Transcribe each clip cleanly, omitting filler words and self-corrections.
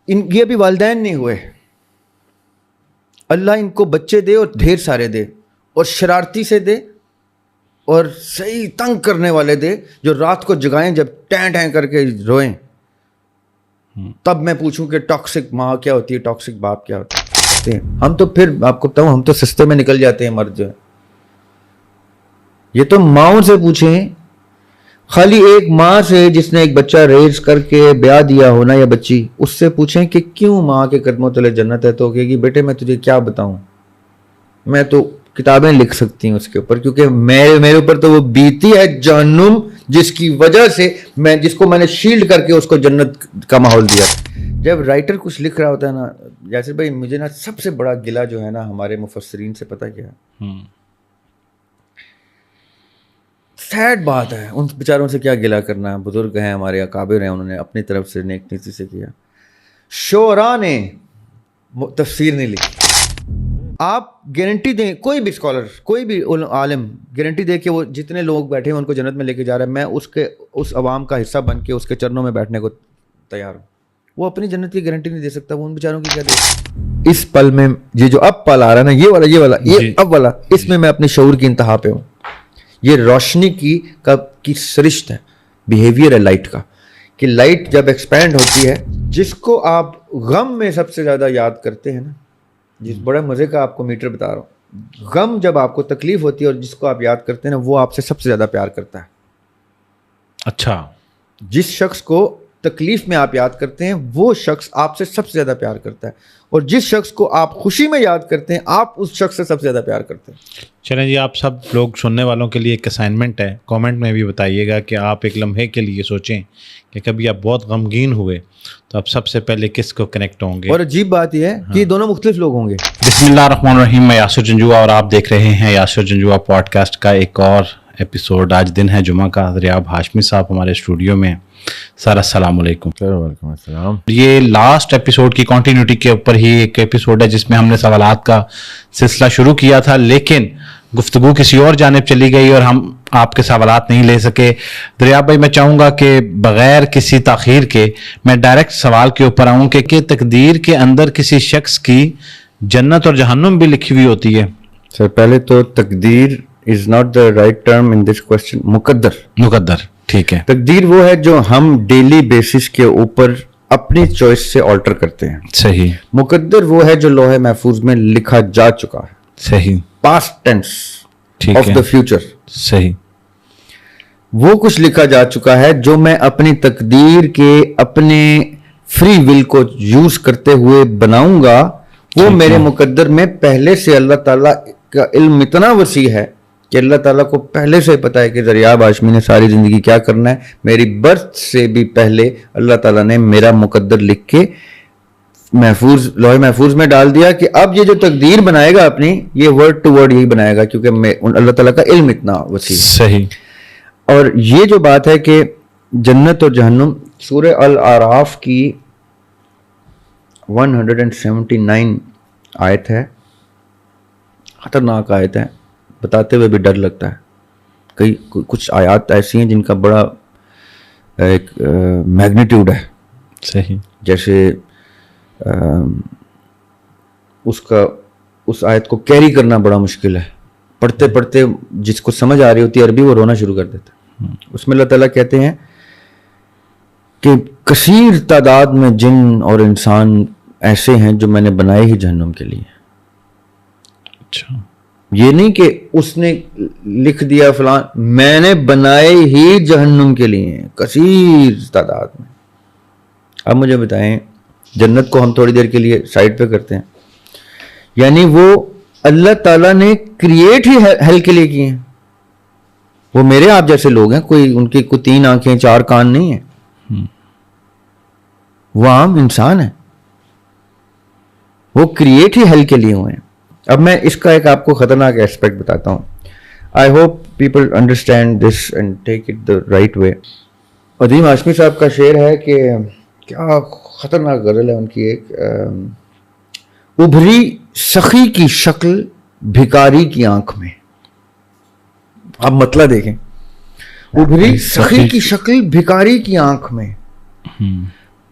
یہ بھی والدین نہیں ہوئے. اللہ ان کو بچے دے اور ڈھیر سارے دے, اور شرارتی سے دے, اور صحیح تنگ کرنے والے دے جو رات کو جگائیں جب ٹیں ٹیں کر کے روئیں. تب میں پوچھوں کہ ٹاکسک ماں کیا ہوتی ہے, ٹاکسک باپ کیا ہوتا ہے. ہم تو پھر آپ کو بتاؤں, ہم تو سستے میں نکل جاتے ہیں مرد جو ہے. یہ تو ماؤں سے پوچھیں, خالی ایک ماں سے جس نے ایک بچہ ریز کر کے بیاہ دیا ہونا یا بچی, اس سے پوچھیں کہ کیوں ماں کے قدموں تلے جنت ہے, تو کہے گی بیٹے میں تجھے کیا بتاؤں, میں تو کتابیں لکھ سکتی ہوں اس کے اوپر, کیونکہ میرے اوپر تو وہ بیتی ہے جہنم جس کی وجہ سے میں جس کو میں نے شیلڈ کر کے اس کو جنت کا ماحول دیا. جب رائٹر کچھ لکھ رہا ہوتا ہے نا, جیسے بھائی مجھے نا سب سے بڑا گلہ جو ہے نا ہمارے مفسرین سے پتہ کیا ہے, سیڈ بات ہے, ان بیچاروں سے کیا گلہ کرنا ہے, بزرگ ہیں ہمارے اکابر ہیں, انہوں نے اپنی طرف سے نیک نیتی سے کیا. شعراء نے تفسیر نہیں لکھی. آپ گارنٹی دیں, کوئی بھی اسکالر کوئی بھی عالم گارنٹی دے کہ وہ جتنے لوگ بیٹھے ہیں ان کو جنت میں لے کے جا رہا ہے, میں اس عوام کا حصہ بن کے اس کے چرنوں میں بیٹھنے کو تیار ہوں. وہ اپنی جنت کی گارنٹی نہیں دے سکتا, وہ ان بیچاروں کی کیا دے. اس پل میں یہ جو اب پل آ رہا ہے نا, یہ والا اب والا, اس میں اپنے شعور کی انتہا پہ ہوں. یہ روشنی کی سرشت ہے, بیہیویئر ہے لائٹ کا, کہ لائٹ جب ایکسپینڈ ہوتی ہے, جس کو آپ غم میں سب سے زیادہ یاد کرتے ہیں نا, جس بڑا مزے کا آپ کو میٹر بتا رہا ہوں, غم جب آپ کو تکلیف ہوتی ہے اور جس کو آپ یاد کرتے ہیں نا, وہ آپ سے سب سے زیادہ پیار کرتا ہے. اچھا, جس شخص کو تکلیف میں آپ یاد کرتے ہیں وہ شخص آپ سے سب سے زیادہ پیار کرتا ہے, اور جس شخص کو آپ خوشی میں یاد کرتے ہیں آپ اس شخص سے سب سے زیادہ پیار کرتے ہیں. چلیں جی, آپ سب لوگ سننے والوں کے لیے ایک اسائنمنٹ ہے, کامنٹ میں بھی بتائیے گا کہ آپ ایک لمحے کے لیے سوچیں کہ کبھی آپ بہت غمگین ہوئے تو آپ سب سے پہلے کس کو کنیکٹ ہوں گے. اور عجیب بات یہ ہے کہ یہ دونوں مختلف لوگ ہوں گے. بسم اللہ الرحمن الرحیم. میں یاسر جنجوعہ اور آپ دیکھ رہے ہیں یاسر جنجوعہ پوڈ کاسٹ کا ایک اور ایپیسوڈ. آج دن ہے جمعہ کا. ریاب ہاشمی صاحب ہمارے اسٹوڈیو میں. سر السلام علیکم. وعلیکم السلام. یہ لاسٹ ایپیسوڈ کی کنٹینیوٹی کے اوپر ہی ایک ایپیسوڈ ہے جس میں ہم نے سوالات کا سلسلہ شروع کیا تھا, لیکن گفتگو کسی اور جانب چلی گئی اور ہم آپ کے سوالات نہیں لے سکے. دریاب بھائی, میں چاہوں گا کہ بغیر کسی تاخیر کے میں ڈائریکٹ سوال کے اوپر آؤں کہ تقدیر کے اندر کسی شخص کی جنت اور جہنم بھی لکھی ہوئی ہوتی ہے. سر پہلے تو تقدیر is not the right term in this question. مقدر ٹھیک ہے. تقدیر وہ ہے جو ہم ڈیلی بیسس کے اوپر اپنی چوائس سے آلٹر کرتے ہیں. صحیح. مقدر وہ ہے جو لوح محفوظ میں لکھا جا چکا ہے. صحیح. پاسٹ ٹینس ٹھیک آف ہے. The future. صحیح. وہ کچھ لکھا جا چکا ہے جو میں اپنی تقدیر کے اپنے فری ول کو یوز کرتے ہوئے بناؤں گا, وہ میرے مقدر میں پہلے سے اللہ تعالیٰ کا علم اتنا وسیع ہے کہ اللہ تعالیٰ کو پہلے سے پتہ ہے کہ دریاب ہاشمی نے ساری زندگی کیا کرنا ہے. میری برتھ سے بھی پہلے اللہ تعالیٰ نے میرا مقدر لکھ کے لوح محفوظ میں ڈال دیا کہ اب یہ جو تقدیر بنائے گا اپنی, یہ ورڈ ٹو ورڈ یہی بنائے گا, کیونکہ اللہ تعالیٰ کا علم اتنا وسیع. صحیح. اور یہ جو بات ہے کہ جنت اور جہنم, سورہ الاعراف کی 179 آیت ہے, خطرناک آیت ہے, بتاتے ہوئے بھی ڈر لگتا ہے. کچھ آیات ایسی ہیں جن کا بڑا ایک میگنیٹیوڈ ہے. صحیح. جیسے اس آیت کو کیری کرنا بڑا مشکل ہے. پڑھتے پڑھتے جس کو سمجھ آ رہی ہوتی ہے عربی, وہ رونا شروع کر دیتا ہے. اس میں اللہ تعالیٰ کہتے ہیں کہ کثیر تعداد میں جن اور انسان ایسے ہیں جو میں نے بنائے ہی جہنم کے لیے. اچھا. یہ نہیں کہ اس نے لکھ دیا فلان, میں نے بنائے ہی جہنم کے لیے کثیر تعداد میں. اب مجھے بتائیں, جنت کو ہم تھوڑی دیر کے لیے سائڈ پہ کرتے ہیں, یعنی وہ اللہ تعالیٰ نے کریٹ ہی ہیل کے لیے کیے ہیں. وہ میرے آپ جیسے لوگ ہیں, کوئی ان کی کوئی 3 آنکھیں 4 کان نہیں ہیں, وہ عام انسان ہیں, وہ کریٹ ہی ہیل کے لیے ہوئے ہیں. اب میں اس کا ایک آپ کو خطرناک ایسپیکٹ بتاتا ہوں. I hope people understand this and take it the right way. عظیم ہاشمی صاحب کا شعر ہے کہ کیا خطرناک غزل ہے ان کی ایک, ابھری سخی کی شکل بھکاری کی آنکھ میں. اب مطلب دیکھیں, ابھری سخی کی شکل بھکاری کی آنکھ میں,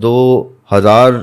2000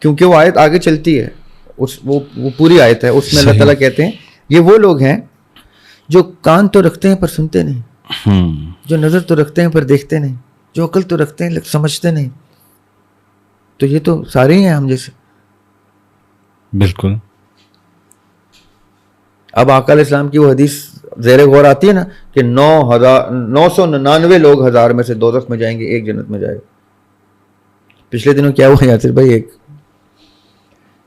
کیونکہ وہ آیت آگے چلتی ہے, وہ پوری آیت ہے, اس میں اللہ تعالیٰ کہتے ہیں یہ وہ لوگ ہیں جو کان تو رکھتے ہیں پر سنتے نہیں, جو نظر تو رکھتے ہیں پر دیکھتے نہیں, جو عقل تو رکھتے ہیں لیکن سمجھتے نہیں. تو یہ تو سارے ہی ہیں ہم جیسے. بالکل. اب آقا علیہ السلام کی وہ حدیث زیر غور آتی ہے نا کہ 999 لوگ 1000 میں سے دوزخ میں جائیں گے, ایک جنت میں جائے گا. پچھلے دنوں کیا ہوا یاسر بھائی, ایک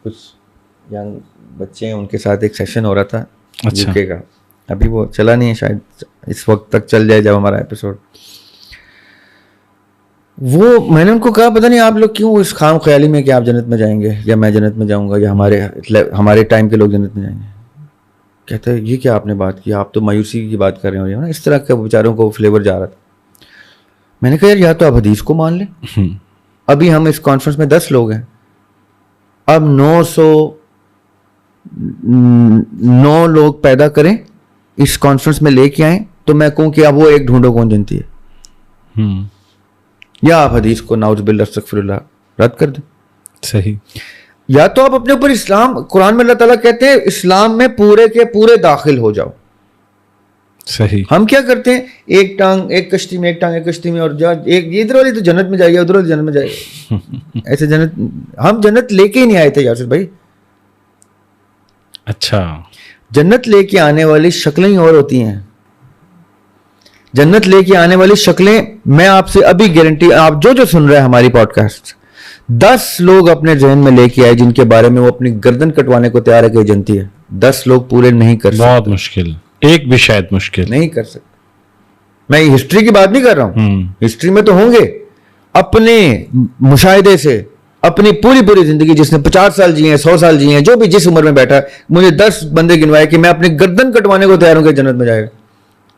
کچھ ینگ بچے ہیں ان کے ساتھ ایک سیشن ہو رہا تھا یو کے کا, ابھی وہ چلا نہیں ہے, شاید اس وقت تک چل جائے جب ہمارا ایپیسوڈ. وہ میں نے ان کو کہا پتہ نہیں آپ لوگ کیوں اس خام خیالی میں کہ آپ جنت میں جائیں گے یا میں جنت میں جاؤں گا یا ہمارے ٹائم کے لوگ جنت میں جائیں گے. کہتے ہیں یہ کیا آپ نے بات کی, آپ تو مایوسی کی بات کر رہے ہو نا, اس طرح کا بیچاروں کو فلیور جا رہا تھا. میں نے کہا یار یا تو آپ حدیث کو مان لیں, ابھی ہم اس کانفرنس میں 10 لوگ ہیں, اب 909 لوگ پیدا کریں اس کانفرنس میں لے کے آئیں تو میں کہوں کہ اب وہ ایک ڈھونڈو کون جنتی ہے, یا آپ حدیث کو نعوذ باللہ استغفر اللہ رد کر دیں. صحیح. یا تو آپ اپنے اوپر اسلام, قرآن میں اللہ تعالیٰ کہتے ہیں اسلام میں پورے کے پورے داخل ہو جاؤ. صحیح. ہم کیا کرتے ہیں, ایک ٹانگ ایک کشتی میں, ایک ٹانگ ایک کشتی میں, اور ایک ادھر والی تو جنت میں جائے گا, ادھر والی جنت میں جائے گا. ایسے جنت ہم جنت لے کے ہی نہیں آئے تھے یاسر بھائی. اچھا. جنت لے کے آنے والی شکلیں ہی اور ہوتی ہیں. جنت لے کے آنے والی شکلیں میں آپ سے ابھی گارنٹی, آپ جو سن رہے ہیں ہماری پوڈ کاسٹ, 10 لوگ اپنے ذہن میں لے کے آئے جن کے بارے میں وہ اپنی گردن کٹوانے کو تیار ہے کہ جنتی ہے. 10 لوگ پورے نہیں کر سکتے. بہت مشکل, ایک بھی شاید مشکل نہیں کر سکتے. میں ہسٹری کی بات نہیں کر رہا ہوں, ہسٹری میں تو ہوں گے. اپنے مشاہدے سے اپنی پوری زندگی, جس نے 50 سال جیے ہیں, 100 سال جیے ہیں, جو بھی جس عمر میں بیٹھا ہے, مجھے 10 بندے گنوائے کہ میں اپنی گردن کٹوانے کو تیار ہوں کہ جنت میں جائے گا.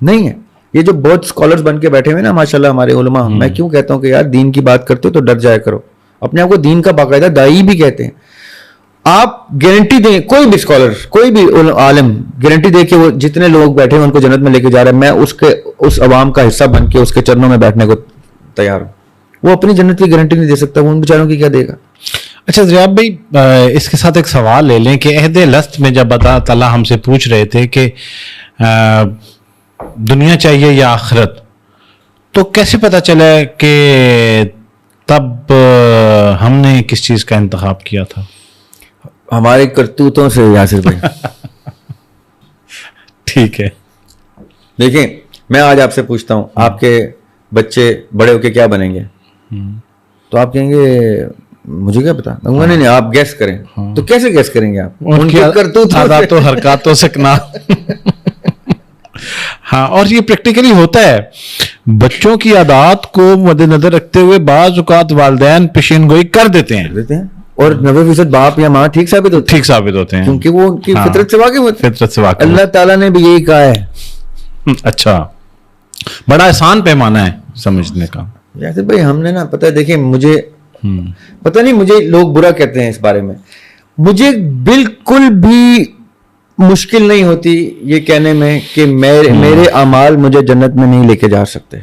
نہیں ہے. یہ جو بہت اسکالرز بن کے بیٹھے ہوئے نا ماشاءاللہ ہمارے علماء, میں کیوں کہتا ہوں کہ یار دین کی بات کرتے ہو تو ڈر جایا کرو. اپنے آپ کو دین کا باقاعدہ دائی بھی کہتے ہیں. آپ گارنٹی دیں, کوئی بھی اسکالر, کوئی بھی عالم گارنٹی دے کہ وہ جتنے لوگ بیٹھے ہیں ان کو جنت میں لے کے جا رہا ہے, میں اس عوام کا حصہ بن کے اس کے چرنوں میں بیٹھنے کو تیار ہوں. وہ اپنی جنت کی گارنٹی نہیں دے سکتا, وہ ان بیچاروں کی کیا دے گا. اچھا ریاب بھائی, اس کے ساتھ ایک سوال لے لیں کہ عہد لست میں جب اللہ تعالیٰ ہم سے پوچھ رہے تھے کہ دنیا چاہیے یا آخرت, تو کیسے پتا چلا کہ تب ہم نے کس چیز کا انتخاب کیا تھا؟ ہمارے کرتوتوں سے یاسر بھائی. ٹھیک ہے. دیکھیں میں آج آپ سے پوچھتا ہوں, آپ کے بچے بڑے ہو کے کیا بنیں گے, تو آپ کہیں گے مجھے کیا پتا. نہیں, آپ گیس کریں. تو کیسے گیس کریں گے آپ؟ ان کی عادات و حرکاتوں سے نا. ہاں, اور یہ پریکٹیکلی ہوتا ہے. بچوں کی عادات کو مد نظر رکھتے ہوئے بعض اوقات والدین پیشین گوئی کر دیتے ہیں, اور 90% باپ یا ماں ٹھیک ثابت ہوتے ہیں کیونکہ وہ ان کی فطرت سے واقف ہوتے ہیں. اللہ تعالیٰ نے بھی یہی کہا ہے. اچھا, بڑا آسان پیمانہ ہے سمجھنے کا. یاسر بھائی ہم نے نا, پتہ ہے, دیکھیں مجھے پتہ نہیں, مجھے لوگ برا کہتے ہیں اس بارے میں, مجھے بالکل بھی مشکل نہیں ہوتی یہ کہنے میں کہ میرے اعمال مجھے جنت میں نہیں لے کے جا سکتے.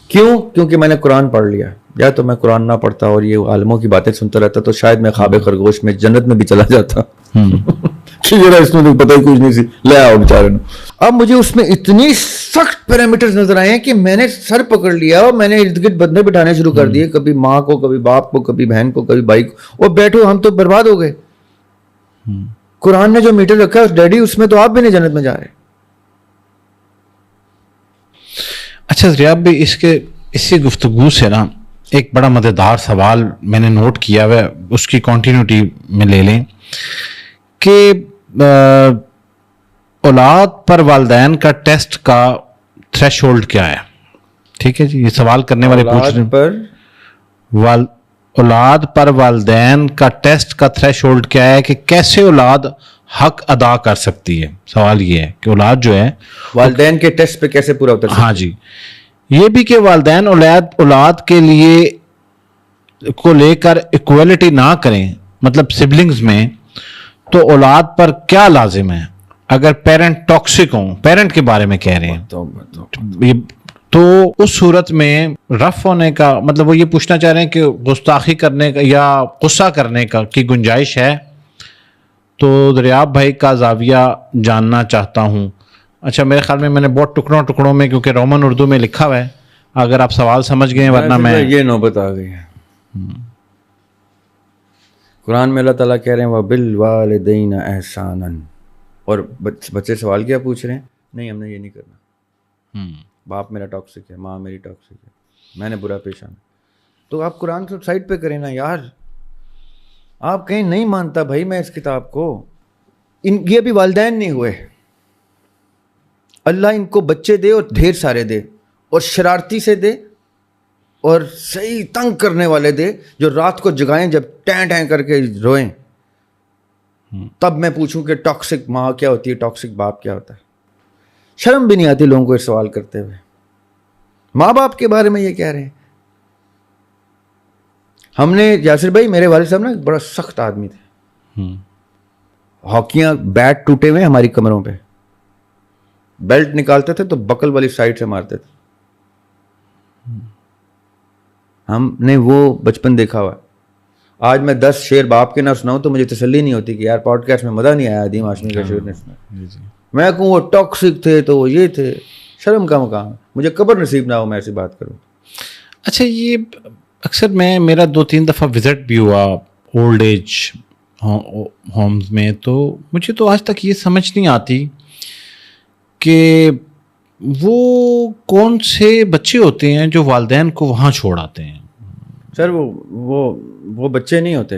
کیوں؟ کیونکہ میں نے قرآن پڑھ لیا. یا تو میں قرآن نہ پڑھتا اور یہ عالموں کی باتیں سنتا رہتا تو شاید میں خواب خرگوش میں جنت میں بھی چلا جاتا. اس میں پتہ ہی کچھ نہیں سی, لے آؤ بیچارے نے. اب مجھے اس میں اتنی سخت پیرامیٹرز نظر آئے ہیں کہ میں نے سر پکڑ لیا اور میں نے ارد گرد بندے بٹھانے شروع کر دیے, کبھی ماں کو, کبھی باپ کو, کبھی بہن کو, کبھی بھائی کو, اور بیٹھو ہم تو برباد ہو گئے. قرآن نے جو میٹر رکھا ہے ڈیڈی, اس میں تو آپ بھی نہیں جنت میں جا رہے. اچھا ریاب بھی, اسی گفتگو سے نا ایک بڑا مزیدار سوال میں نے نوٹ کیا ہے, اس کی کنٹینیوٹی میں لے لیں کہ اولاد پر والدین کا ٹیسٹ کا تھریش ہولڈ کیا ہے. ٹھیک ہے جی, یہ سوال کرنے والے پوچھ رہے ہیں اولاد پر والدین کا ٹیسٹ کا تھریش ہولڈ کیا ہے, کہ کیسے اولاد حق ادا کر سکتی ہے. سوال یہ ہے کہ اولاد جو ہے والدین کے ٹیسٹ پہ کیسے پورا اتر سکتی ہے. ہاں جی, یہ بھی کہ والدین اولاد کے لیے کو لے کر ایکویلٹی نہ کریں, مطلب سبلنگز میں, تو اولاد پر کیا لازم ہے اگر پیرنٹ ٹاکسک ہوں. پیرنٹ کے بارے میں کہہ رہے ہیں, یہ تو اس صورت میں رف ہونے کا مطلب وہ یہ پوچھنا چاہ رہے ہیں کہ گستاخی کرنے کا یا غصہ کرنے کا کی گنجائش ہے؟ تو دریاب بھائی کا زاویہ جاننا چاہتا ہوں. اچھا میرے خیال میں نے بہت ٹکڑوں میں کیونکہ رومن اردو میں لکھا ہوا ہے, اگر آپ سوال سمجھ گئے ورنہ میں یہ نوبت آ گئی ہے. قرآن میں اللہ تعالیٰ کہہ رہے ہیں وَبِالْوَالِدَيْنَ احسانًا, اور بچے سوال کیا پوچھ رہے ہیں؟ نہیں ہم نے یہ نہیں کرنا, باپ میرا ٹاکسک ہے, ماں میری ٹاکسک ہے, میں نے برا پیش آنا. تو آپ قرآن کو سائڈ پہ کریں نا یار, آپ کہیں نہیں مانتا بھائی میں اس کتاب کو. یہ بھی والدین نہیں ہوئے, اللہ ان کو بچے دے اور ڈھیر سارے دے, اور شرارتی سے دے, اور صحیح تنگ کرنے والے دے جو رات کو جگائیں جب ٹین ٹین کر کے روئیں. تب میں پوچھوں کہ ٹاکسک ماں کیا ہوتی ہے, ٹاکسک باپ کیا ہوتا ہے. شرم بھی نہیں آتی لوگوں کو سوال کرتے ہوئے, ماں باپ کے بارے میں یہ کہہ رہے ہیں. ہم نے یاسر بھائی, میرے والد صاحب نا بڑا سخت آدمی تھے, ہاکیاں بیٹ ٹوٹے ہوئے ہماری کمروں پہ, بیلٹ نکالتے تھے تو بکل والی سائڈ سے مارتے تھے. ہم نے وہ بچپن دیکھا ہوا. آج میں 10 شعر باپ کے نہ سناؤں تو مجھے تسلی نہیں ہوتی کہ یار پوڈ کاسٹ میں مزہ نہیں آیا عدیم ہاشمی کا شعر نے سنا. میں کہوں وہ ٹاکسک تھے تو وہ یہ تھے, شرم کا مقام, مجھے قبر نصیب نہ ہو میں ایسی بات کروں. اچھا یہ اکثر میرا 2-3 دفعہ وزٹ بھی ہوا اولڈ ایج ہومز میں, تو مجھے تو آج تک یہ سمجھ نہیں آتی کہ وہ کون سے بچے ہوتے ہیں جو والدین کو وہاں چھوڑ آتے ہیں. سر وہ بچے نہیں ہوتے,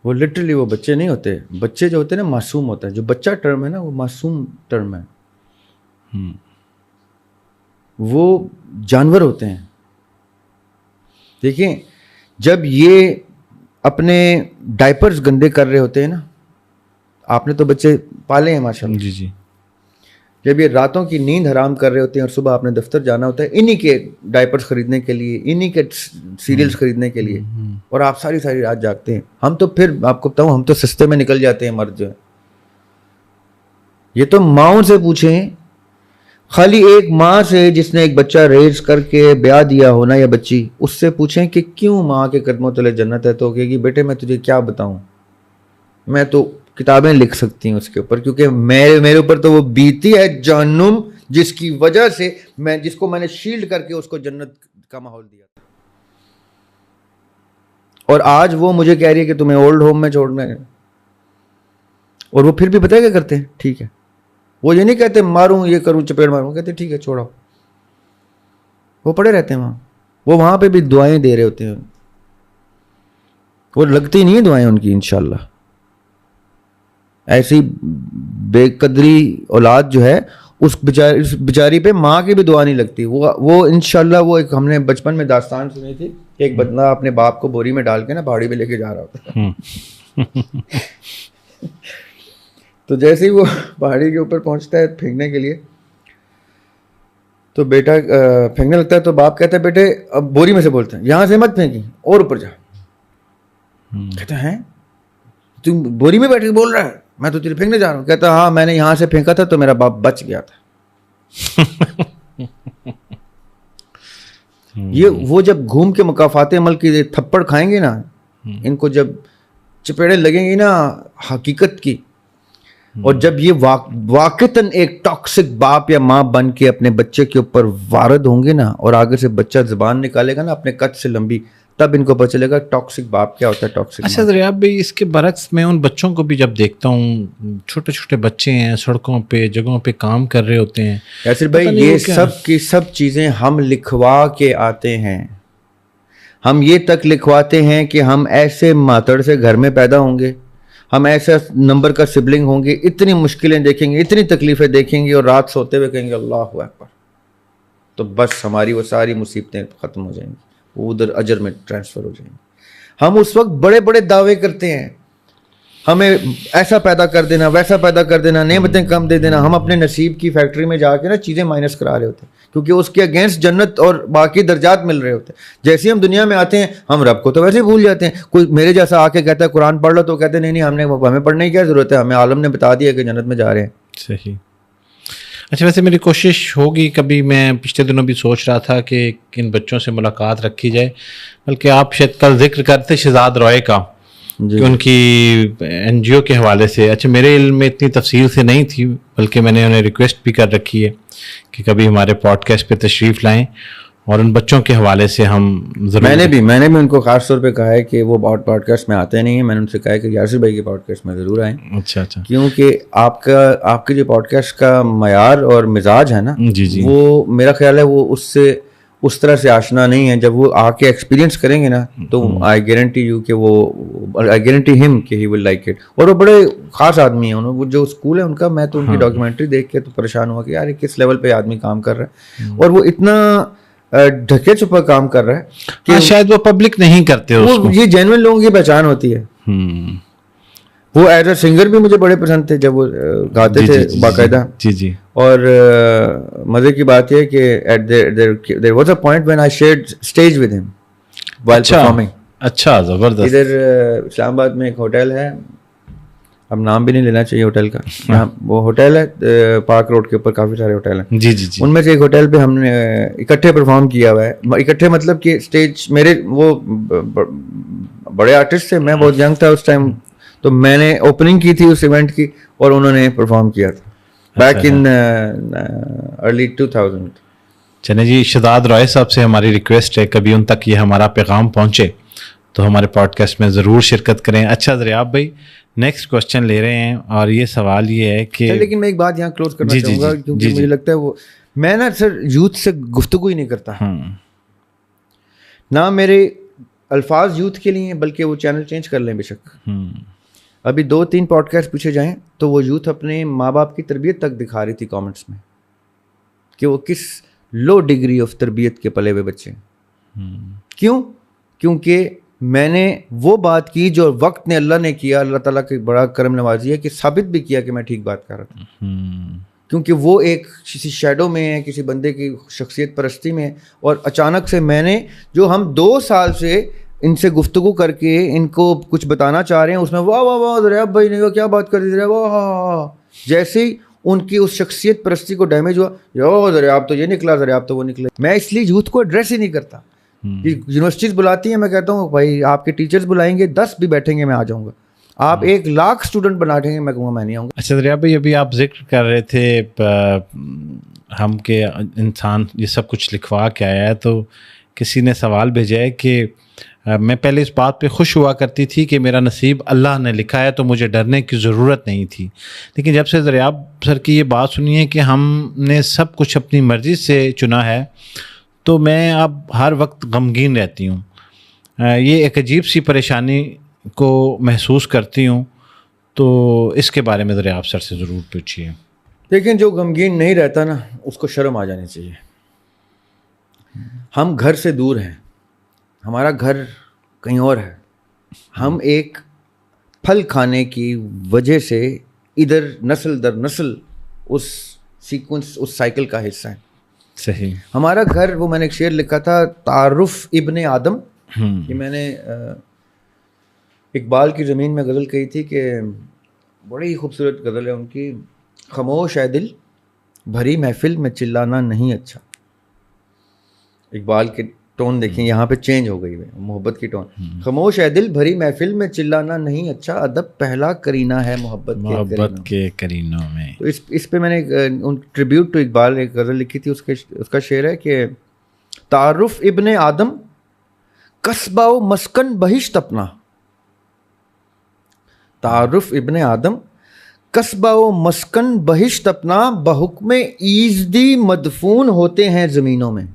وہ لٹرلی وہ بچے نہیں ہوتے. بچے جو ہوتے ہیں نا معصوم ہوتا ہے. جو بچہ ٹرم ہے نا وہ معصوم ٹرم ہے. وہ جانور ہوتے ہیں. دیکھیں جب یہ اپنے ڈائپرز گندے کر رہے ہوتے ہیں نا, آپ نے تو بچے پالے ہیں ماشاءاللہ, جی جی, جب یہ راتوں کی نیند حرام کر رہے ہوتے ہیں اور صبح آپ نے دفتر جانا ہوتا ہے انہی کے ڈائپرز خریدنے کے لیے, انہی کے سیریلز خریدنے کے لیے, اور آپ ساری رات جاگتے ہیں. ہم تو پھر آپ کو بتاؤں ہم تو سستے میں نکل جاتے ہیں مرد جو ہے. یہ تو ماؤں سے پوچھیں, خالی ایک ماں سے جس نے ایک بچہ ریز کر کے بیاہ دیا ہونا یا بچی, اس سے پوچھیں کہ کیوں ماں کے قدموں تلے جنت ہے, تو کہے گی بیٹے میں تجھے کیا بتاؤں, میں تو کتابیں لکھ سکتی ہوں اس کے اوپر, کیونکہ میرے اوپر تو وہ بیتی ہے جہنم جس کی وجہ سے جس کو میں نے شیلڈ کر کے اس کو جنت کا ماحول دیا تھا. اور آج وہ مجھے کہہ رہی ہے کہ تمہیں اولڈ ہوم میں چھوڑنا ہے, اور وہ پھر بھی پتہ ہے کیا کرتے ہیں, ٹھیک ہے وہ یہ نہیں کہتے ماروں یہ کروں چپیڑ ماروں, کہتے ٹھیک ہے چھوڑاؤ. وہ پڑے رہتے ہیں وہاں, وہ وہاں پہ بھی دعائیں دے رہے ہوتے ہیں, وہ لگتی نہیں ہیں دعائیں ان کی انشاءاللہ. ایسی بے قدری اولاد جو ہے اس بیچاری پہ ماں کی بھی دعا نہیں لگتی. وہ انشاءاللہ وہ ایک ہم نے بچپن میں داستان سنی تھی کہ ایک بندہ اپنے باپ کو بوری میں ڈال کے نا پہاڑی پہ لے کے جا رہا ہوتا ہے. تو جیسے ہی وہ پہاڑی کے اوپر پہنچتا ہے پھینکنے کے لیے, تو بیٹا پھینکنے لگتا ہے, تو باپ کہتا ہے بیٹے, اب بوری میں سے بولتے ہیں یہاں سے مت پھینکی اور اوپر جا. کہتا ہے تم بوری میں بیٹھ کے بول رہا ہے, میں تو تیرے پھینکنے جا رہا ہوں. کہتا ہاں میں نے یہاں سے پھینکا تھا تو میرا باپ بچ گیا تھا. یہ وہ جب گھوم کے مکافات عمل کی تھپڑ کھائیں گے نا, ان کو جب چپیڑے لگیں گی نا حقیقت کی, اور جب یہ واقعتاً ایک ٹاکسک باپ یا ماں بن کے اپنے بچے کے اوپر وارد ہوں گے نا, اور آگے سے بچہ زبان نکالے گا نا اپنے قد سے لمبی, تب ان کو پتہ چلے گا ٹاکسک باپ کیا ہوتا ہے, ٹاکسک. اچھا دریاب بھائی, اس کے برعکس میں ان بچوں کو بھی جب دیکھتا ہوں, چھوٹے چھوٹے بچے ہیں سڑکوں پہ جگہوں پہ کام کر رہے ہوتے ہیں. یاسر بھائی یہ سب کی سب چیزیں ہم لکھوا کے آتے ہیں. ہم یہ تک لکھواتے ہیں کہ ہم ایسے ماتڑ سے گھر میں پیدا ہوں گے, ہم ایسا نمبر کا سبلنگ ہوں گے, اتنی مشکلیں دیکھیں گے, اتنی تکلیفیں دیکھیں گے, اور رات سوتے ہوئے کہیں گے اللہ اکبر, تو بس ہماری وہ ساری مصیبتیں ختم ہو جائیں گی, وہ ادھر اجر میں ٹرانسفر ہو جائیں گے. ہم اس وقت بڑے بڑے دعوے کرتے ہیں, ہمیں ایسا پیدا کر دینا, ویسا پیدا کر دینا, نعمتیں کم دے دینا. ہم اپنے نصیب کی فیکٹری میں جا کے نا چیزیں مائنس کرا رہے ہوتے ہیں, کیونکہ اس کے اگینسٹ جنت اور باقی درجات مل رہے ہوتے ہیں. جیسے ہم دنیا میں آتے ہیں ہم رب کو تو ویسے ہی بھول جاتے ہیں. کوئی میرے جیسا آ کے کہتا ہے قرآن پڑھ لو, تو کہتے ہیں نہیں ہمیں پڑھنے کی کیا ضرورت ہے, ہمیں عالم نے بتا دیا کہ جنت میں جا رہے ہیں. صحیح. اچھا ویسے میری کوشش ہوگی کبھی, میں پچھلے دنوں بھی سوچ رہا تھا کہ ان بچوں سے ملاقات رکھی جائے, بلکہ آپ شاید کل ذکر کرتے شہزاد روئے کا کہ ان کی این جی او کے حوالے سے. اچھا میرے علم میں اتنی تفصیل سے نہیں تھی, بلکہ میں نے انہیں ریکویسٹ بھی کر رکھی ہے کہ کبھی ہمارے پوڈ کاسٹ پہ تشریف لائیں اور ان بچوں کے حوالے سے ہم ضرور. میں نے بھی ان کو خاص طور پہ کہا ہے کہ وہ پوڈ کاسٹ میں آتے نہیں ہیں. میں نے ان سے کہا ہے کہ یاسر بھائی کے پوڈ کاسٹ میں ضرور آئیں. اچھا کیونکہ آپ کے جو پوڈ کاسٹ کا معیار اور مزاج ہے نا, جی وہ میرا خیال ہے وہ اس طرح سے آشنا نہیں ہے. جب وہ آ کے ایکسپیرینس کریں گے نا تو آئی گارنٹی ہم کہ ہی ول لائک اٹ. اور وہ بڑے خاص آدمی ہیں. وہ جو اسکول ہے ان کا, میں تو ان کی ڈاکیومنٹری دیکھ کے تو پریشان ہوا کہ یار کس لیول پہ آدمی کام کر رہا ہے, اور وہ اتنا ڈھکے چھپا کام کر رہا ہے کہ شاید وہ پبلک نہیں کرتے. یہ جینوئن لوگوں کی پہچان ہوتی ہے. وہ ایز اے سنگر بھی مجھے بڑے پسند تھے جب وہ گاتے تھے باقاعدہ. جی اور مزے کی بات یہ کہ there was a point when I shared stage with him while performing. اچھا زبردست. ادھر اسلام آباد میں ایک ہوٹل ہے, اب نام بھی نہیں لینا چاہیے ہوٹل کا, وہ ہوٹل ہے پارک روڈ کے اوپر, کافی سارے ہوٹل ہیں. جی ان میں سے ایک ہوٹل پہ ہم نے اکٹھے پرفارم کیا ہوا ہے. اکٹھے مطلب کہ اسٹیج میرے وہ بڑے آرٹسٹ تھے, میں بہت ینگ تھا اس ٹائم, تو میں نے اوپننگ کی تھی اس ایونٹ کی اور انہوں نے پرفارم کیا تھا بیک ان ارلی 2000. چلیں جی, شہزاد روئے صاحب سے ہماری ریکویسٹ ہے کبھی ان تک یہ ہمارا پیغام پہنچے تو ہمارے پوڈ کاسٹ میں ضرور شرکت کریں. اچھا دریاب بھائی نیکسٹ کوشچن لے رہے ہیں, اور یہ سوال یہ ہے کہ لیکن میں ایک بات یہاں کلوز کرنا چاہوں گا کیونکہ مجھے لگتا ہے وہ میں نا سر یوتھ سے گفتگو ہی نہیں کرتا, نہ میرے الفاظ یوتھ کے لیے, بلکہ وہ چینل چینج کر لیں بے شک. ابھی 2-3 پوڈ کاسٹ پوچھے جائیں تو وہ یوتھ اپنے ماں باپ کی تربیت تک دکھا رہی تھی کامنٹس میں کہ وہ کس لو ڈگری آف تربیت کے پلے ہوئے بچے ہیں. کیوں؟ کیونکہ میں نے وہ بات کی جو وقت نے اللہ نے کیا, اللہ تعالیٰ کی بڑا کرم نوازی ہے کہ ثابت بھی کیا کہ میں ٹھیک بات کر رہا تھا. کیونکہ وہ ایک کسی شیڈو میں ہے, کسی بندے کی شخصیت پرستی میں, اور اچانک سے میں نے جو ہم 2 سال سے ان سے گفتگو کر کے ان کو کچھ بتانا چاہ رہے ہیں اس میں واہ واہ واہ دریاب بھائی نے کیا بات کر دی, واہ جیسے ہی ان کی اس شخصیت پرستی کو ڈیمیج ہوا, یو دریاب تو یہ نکلا, دریاب تو وہ نکلے. میں اس لیے یوتھ کو ایڈریس ہی نہیں کرتا. یونیورسٹیز بلاتی ہیں, میں کہتا ہوں بھائی آپ کے ٹیچرز بلائیں گے 10 بھی بیٹھیں گے میں آ جاؤں گا. آپ 1,00,000 اسٹوڈنٹ بنائیں گے میں کہوں گا میں نہیں آؤں گا. اچھا دریاب بھائی ابھی آپ ذکر کر رہے تھے ہم کہ انسان یہ سب کچھ لکھوا کے آیا ہے, تو کسی نے سوال بھیجا ہے کہ میں پہلے اس بات پہ خوش ہوا کرتی تھی کہ میرا نصیب اللہ نے لکھا ہے تو مجھے ڈرنے کی ضرورت نہیں تھی, لیکن جب سے دریاب سر کی یہ بات سنی ہے کہ ہم نے سب کچھ اپنی مرضی سے چنا ہے تو میں اب ہر وقت غمگین رہتی ہوں. یہ ایک عجیب سی پریشانی کو محسوس کرتی ہوں, تو اس کے بارے میں دریاب سر سے ضرور پوچھیے. لیکن جو غمگین نہیں رہتا نا اس کو شرم آ جانی چاہیے. ہم گھر سے دور ہیں, ہمارا گھر کہیں اور ہے, ہم ایک پھل کھانے کی وجہ سے ادھر نسل در نسل اس سیکوینس اس سائیکل کا حصہ ہیں. صحیح. ہمارا گھر, وہ میں نے ایک شعر لکھا تھا تعارف ابن آدم, کہ میں نے اقبال کی زمین میں غزل کہی تھی کہ بڑی خوبصورت غزل ہے ان کی, خاموش ہے دل بھری محفل میں چلانا نہیں اچھا. اقبال کے ٹون دیکھیں یہاں پہ چینج ہو گئی ہے, محبت کی ٹون. خاموش ہے دل بھری محفل میں چلانا نہیں اچھا, ادب پہلا کرینہ ہے محبت کے کرینوں میں. تو اس پہ میں نے ٹریبیوٹ ٹو اقبال ایک غزل لکھی تھی, اس کا شعر ہے کہ تعارف ابن آدم قصبہ و مسکن بہشت اپنا, تعارف ابن آدم قصبہ و مسکن بہشت اپنا, بحکم ایزدی مدفون ہوتے ہیں زمینوں میں.